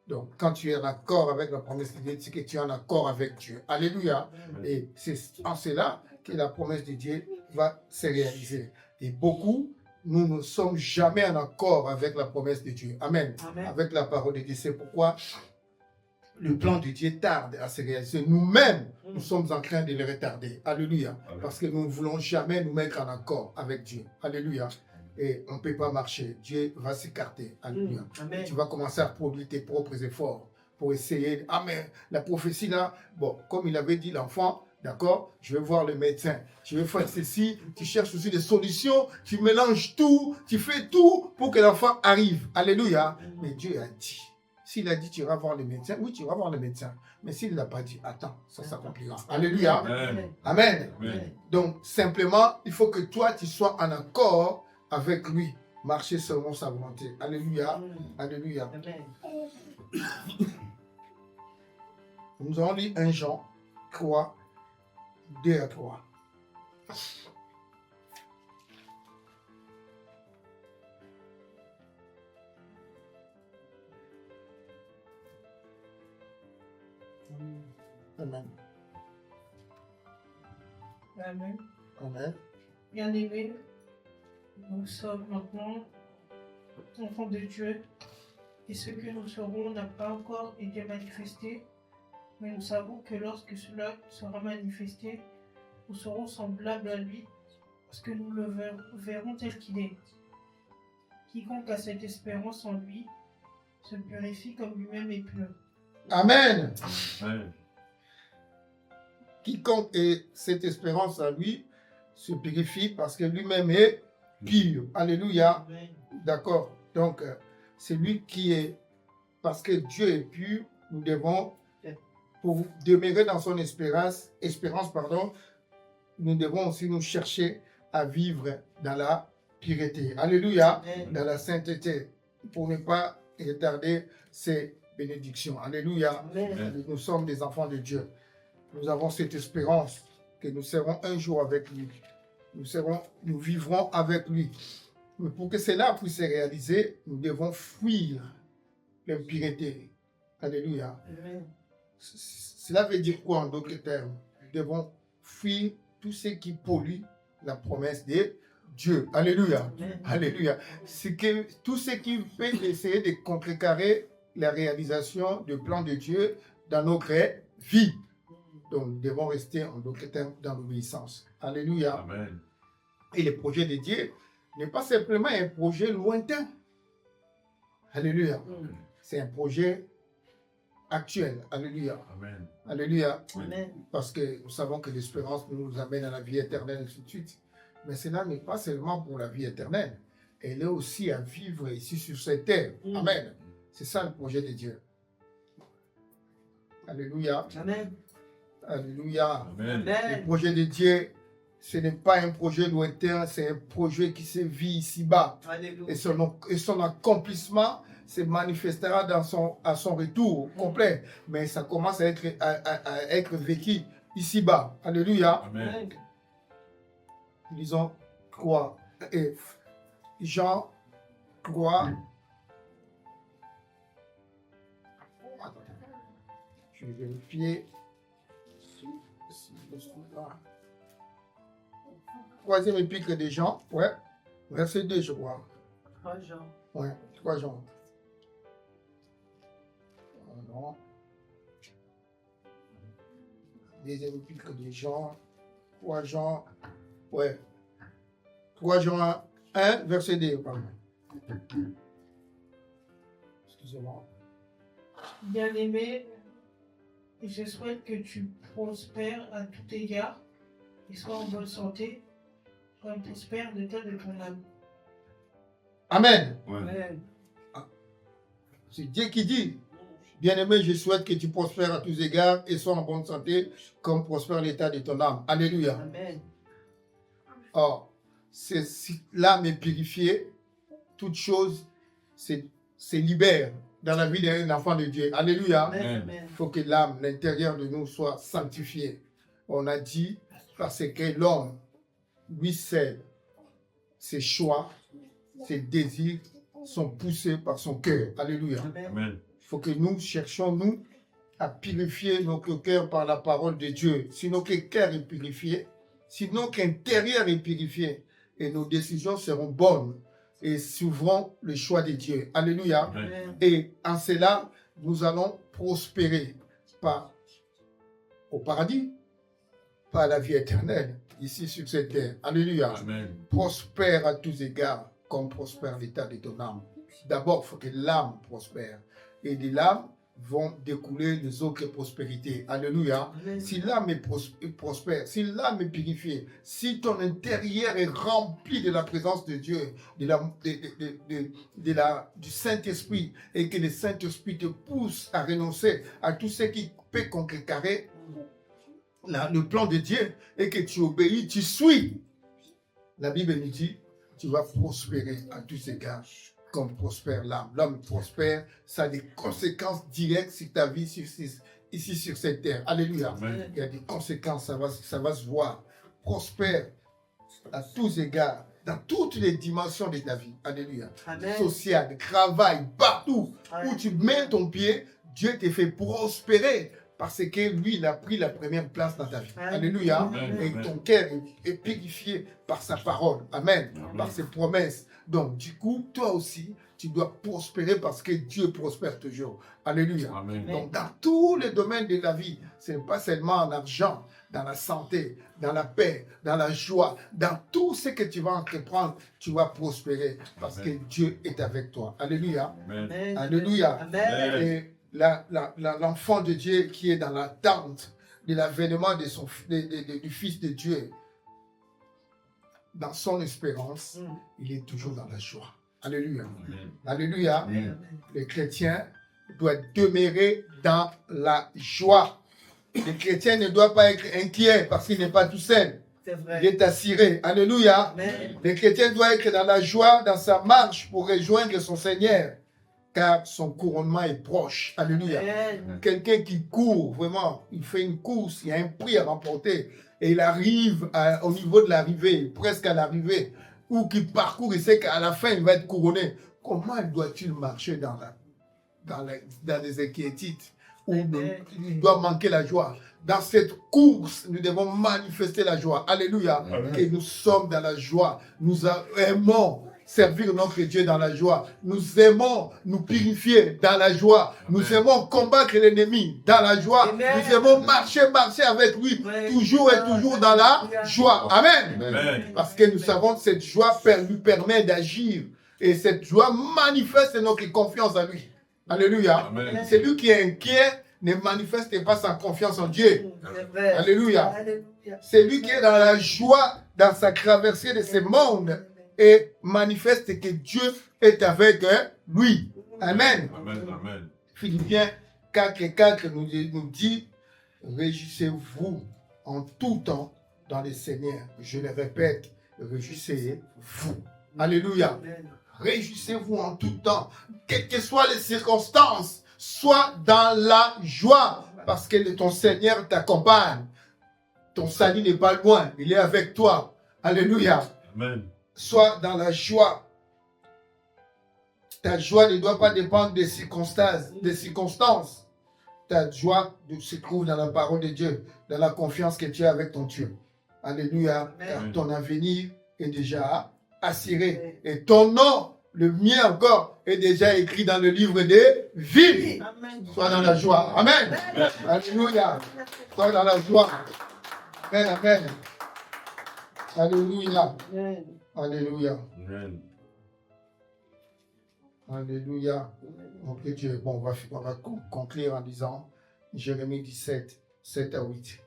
Donc, quand tu es en accord avec la promesse de Dieu, c'est que tu es en accord avec Dieu. Alléluia. Et c'est en cela que la promesse de Dieu va se réaliser. Et beaucoup, nous ne sommes jamais en accord avec la promesse de Dieu. Amen. Amen. Avec la parole de Dieu. C'est pourquoi le plan de Dieu tarde à se réaliser. Nous-mêmes, nous sommes en train de le retarder. Alléluia. Amen. Parce que nous ne voulons jamais nous mettre en accord avec Dieu. Alléluia. Et on ne peut pas marcher. Dieu va s'écarter. Alléluia. Amen. Tu vas commencer à produire tes propres efforts pour essayer. Ah, mais la prophétie là, bon, comme il avait dit l'enfant, d'accord, je vais voir le médecin, je vais faire ceci, tu cherches aussi des solutions, tu mélanges tout, tu fais tout pour que l'enfant arrive. Alléluia. Mais Dieu a dit. S'il a dit tu vas voir le médecin, oui, tu vas voir le médecin. Mais s'il ne l'a pas dit, attends, ça s'accomplira. Alléluia. Amen. Amen. Amen. Donc, simplement, il faut que toi, tu sois en accord avec lui. Marcher selon sa volonté. Alléluia. Alléluia. Amen. Nous avons lu 1 Jean 3, 2 à 3. Amen. Amen. Amen. Bien-aimés, nous sommes maintenant enfants de Dieu et ce que nous serons n'a pas encore été manifesté, mais nous savons que lorsque cela sera manifesté, nous serons semblables à lui parce que nous le verrons tel qu'il est. Quiconque a cette espérance en lui se purifie comme lui-même est pur. Amen. Amen. Quiconque ait cette espérance en lui se purifie parce que lui-même est pur. Alléluia. Amen. D'accord. Donc, c'est lui qui est. Parce que Dieu est pur, nous devons, pour demeurer dans son espérance, nous devons aussi nous chercher à vivre dans la pureté. Alléluia. Amen. Dans la sainteté, pour ne pas retarder ces bénédictions. Alléluia. Amen. Nous sommes des enfants de Dieu. Nous avons cette espérance que nous serons un jour avec lui. Nous vivrons avec lui. Mais pour que cela puisse se réaliser, nous devons fuir l'impureté. Alléluia. Amen. Cela veut dire quoi en d'autres termes? Nous devons fuir tout ce qui pollue la promesse de Dieu. Alléluia. Amen. Alléluia. C'est que tout ce qui peut essayer de contrecarrer la réalisation du plan de Dieu dans notre vie. Donc, nous devons rester en d'autres termes dans l'obéissance. Alléluia. Amen. Et le projet de Dieu n'est pas simplement un projet lointain. Alléluia. C'est un projet actuel. Alléluia. Amen. Alléluia. Amen. Parce que nous savons que l'espérance nous amène à la vie éternelle et ainsi de suite. Mais cela n'est pas seulement pour la vie éternelle. Elle est aussi à vivre ici sur cette terre. Amen. C'est ça le projet de Dieu. Alléluia. Amen. Alléluia. Amen. Le Amen. projet de Dieu ce n'est pas un projet lointain, c'est un projet qui se vit ici-bas. Alléluia. Et son accomplissement se manifestera à son retour complet. Mais ça commence à être vécu ici-bas. Alléluia. Amen. Lisons 3. Et Jean 3. Je vais vérifier si je suis là. Troisième épître de Jean, ouais, verset 2, je crois. 3 Jean. Ouais, 3 Jean. Oh non. Deuxième épître de Jean, 3 Jean, ouais. 3 Jean 1, verset 2, pardon. Excusez-moi. Bien-aimé, je souhaite que tu prospères à tout égard et sois en bonne santé, comme prospère l'état de ton âme. Amen. Ouais. Amen. C'est Dieu qui dit. Bien-aimé, je souhaite que tu prospères à tous égards et sois en bonne santé, comme prospère l'état de ton âme. Alléluia. Amen. Or, si l'âme est purifiée, toute chose se libère dans la vie d'un enfant de Dieu. Alléluia. Amen. Il faut que l'âme, l'intérieur de nous soit sanctifié. On a dit, parce que l'homme, lui seul, ses choix, ses désirs sont poussés par son cœur. Alléluia. Amen. Amen. Il faut que nous cherchions, nous, à purifier notre cœur par la parole de Dieu. Si notre cœur est purifié, si notre intérieur est purifié, et nos décisions seront bonnes et suivront le choix de Dieu. Alléluia. Amen. Et en cela, nous allons prospérer au paradis, par la vie éternelle, ici sur cette terre. Alléluia. Amen. Prospère à tous égards, comme prospère l'état de ton âme. D'abord, il faut que l'âme prospère. Et de l'âme vont découler les autres prospérités. Alléluia. Amen. Si l'âme est prospère, si l'âme est purifiée, si ton intérieur est rempli de la présence de Dieu, du Saint-Esprit, et que le Saint-Esprit te pousse à renoncer à tout ce qui peut contrecarrer le plan de Dieu, et que tu obéis, tu suis. La Bible nous dit, tu vas prospérer à tous égards, comme prospère l'âme. L'homme prospère, ça a des conséquences directes sur ta vie ici sur cette terre. Alléluia. Amen. Il y a des conséquences, ça va se voir. Prospère à tous égards, dans toutes les dimensions de ta vie. Alléluia. Amen. Social, travail, partout où tu mets ton pied, Dieu te fait prospérer parce que lui, il a pris la première place dans ta vie. Alléluia. Amen. Et ton cœur est purifié par sa parole. Amen. Amen. Par ses promesses. Donc, du coup, toi aussi, tu dois prospérer parce que Dieu prospère toujours. Alléluia. Amen. Donc, dans tous les domaines de la vie, ce n'est pas seulement en argent, dans la santé, dans la paix, dans la joie, dans tout ce que tu vas entreprendre, tu vas prospérer parce que Dieu est avec toi. Alléluia. Amen. Amen. Alléluia. Amen. Et l'enfant de Dieu qui est dans l'attente de l'avènement du Fils de Dieu, dans son espérance, il est toujours dans la joie. Alléluia. Amen. Alléluia. Amen. Le chrétien doit demeurer dans la joie. Le chrétien ne doit pas être inquiet parce qu'il n'est pas tout seul. C'est Il vrai. est assuré. Alléluia. Amen. Le chrétien doit être dans la joie dans sa marche pour rejoindre son Seigneur, car son couronnement est proche. Alléluia. Amen. Quelqu'un qui court, vraiment, il fait une course, il y a un prix à remporter, et il arrive au niveau de l'arrivée, presque à l'arrivée, ou qui parcourt, il sait qu'à la fin, il va être couronné. Comment doit-il marcher dans les inquiétudes, où il doit manquer la joie? Dans cette course, nous devons manifester la joie. Alléluia. Amen. Et nous sommes dans la joie. Nous aimons servir notre Dieu dans la joie. Nous aimons nous purifier dans la joie. Amen. Nous aimons combattre l'ennemi dans la joie. Amen. Nous aimons marcher avec lui, Ouais. toujours et toujours dans la joie. Amen. Amen. Parce que nous savons que cette joie lui permet d'agir. Et cette joie manifeste notre confiance en lui. Alléluia. Amen. Celui qui est inquiet ne manifeste pas sa confiance en Dieu. C'est vrai. Alléluia. Alléluia. Celui qui est dans la joie dans sa traversée de ce monde et manifeste que Dieu est avec lui. Amen. Amen. Amen. Philippiens 4:4 nous dit, réjouissez-vous en tout temps, dans le Seigneur. Je le répète, réjouissez-vous. Alléluia. Amen. Réjouissez-vous en tout temps, quelles que soient les circonstances. Sois dans la joie, parce que ton Seigneur t'accompagne. Ton salut n'est pas loin, il est avec toi. Alléluia. Amen. Sois dans la joie. Ta joie ne doit pas dépendre des circonstances. Ta joie se trouve dans la parole de Dieu, dans la confiance que tu as avec ton Dieu. Alléluia. Car Amen. ton avenir est déjà assuré. Et ton nom, le mien encore, est déjà écrit dans le livre des vies. Amen. Sois dans la joie. Amen. Alléluia. Sois dans la joie. Amen. Amen. Alléluia. Amen. Alléluia. Amen. Alléluia. Donc Dieu est bon. On va conclure en disant Jérémie 17, 7 à 8.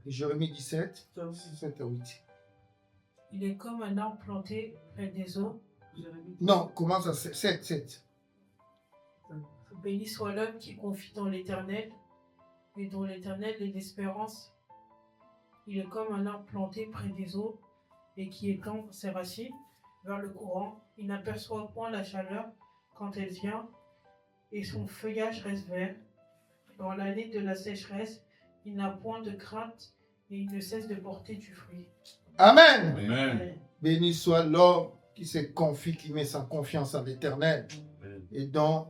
Jérémie 17, 7 à 8. Il est comme un arbre planté près des eaux. Non, commence à 7, 7. Béni soit l'homme qui confie dans l'Éternel et dont l'Éternel est l'espérance. Il est comme un arbre planté près des eaux et qui étend ses racines vers le courant. Il n'aperçoit point la chaleur quand elle vient et son feuillage reste vert. Dans l'année de la sécheresse, il n'a point de crainte et il ne cesse de porter du fruit. Amen. Amen. Béni soit l'homme qui se confie, qui met sa confiance en l'Éternel Amen. et dont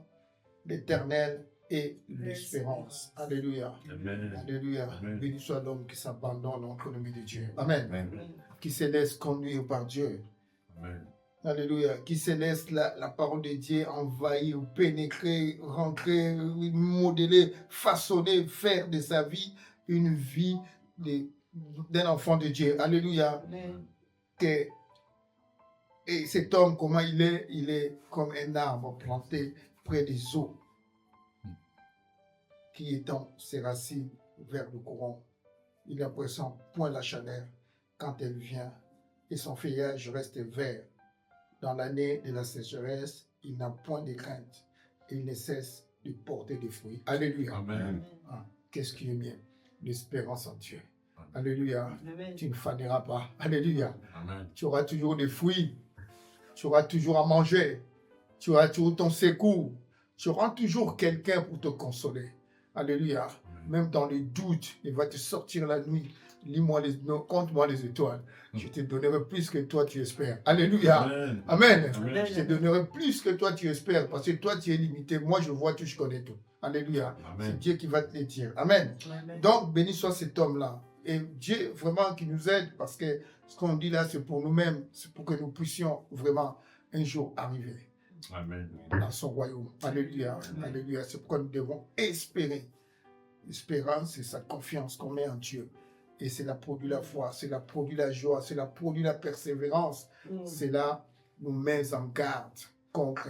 l'Éternel est l'espérance. Alléluia. Amen. Alléluia. Amen. Béni soit l'homme qui s'abandonne en l'économie de Dieu. Amen. Amen. Qui se laisse conduire par Dieu. Amen. Alléluia. Qui se laisse la parole de Dieu envahir, pénétrer, rentrer, modeler, façonner, faire de sa vie une vie d'un enfant de Dieu. Alléluia. Amen. Et cet homme, comment il est? Il est comme un arbre planté près des eaux, qui étend ses racines vers le courant. Il ne ressent point la chaleur quand elle vient, et son feuillage reste vert. Dans l'année de la sécheresse, il n'a point de crainte, et il ne cesse de porter des fruits. Alléluia. Amen. Ah, qu'est-ce qui est bien? L'espérance en Dieu. Alléluia. Amen. Tu ne faneras pas. Alléluia. Amen. Tu auras toujours des fruits. Tu auras toujours à manger. Tu auras toujours ton secours. Tu auras toujours quelqu'un pour te consoler. Alléluia. Même dans les doutes, il va te sortir la nuit. Lis-moi compte-moi les étoiles. Je te donnerai plus que toi tu espères. Alléluia. Amen. Amen. Amen. Je te donnerai plus que toi tu espères. Parce que toi tu es limité. Moi je vois tout, je connais tout. Alléluia. C'est Amen. Dieu qui va te le dire. Amen. Amen. Donc, béni soit cet homme-là. Et Dieu, vraiment, qui nous aide, parce que ce qu'on dit là, c'est pour nous-mêmes, c'est pour que nous puissions vraiment un jour arriver Amen. dans son royaume. Alléluia. Alléluia. C'est pourquoi nous devons espérer. L'espérance, c'est sa confiance qu'on met en Dieu. Et c'est la produit la foi, c'est la produit la joie, c'est la produit la persévérance. C'est là nous met en garde contre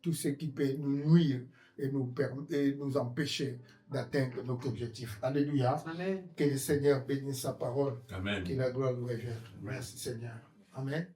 tout ce qui peut nous nuire et nous empêcher d'atteindre notre objectif. Alléluia. Amen. Que le Seigneur bénisse sa parole. Amen. Que la gloire nous revienne. Merci Seigneur. Amen.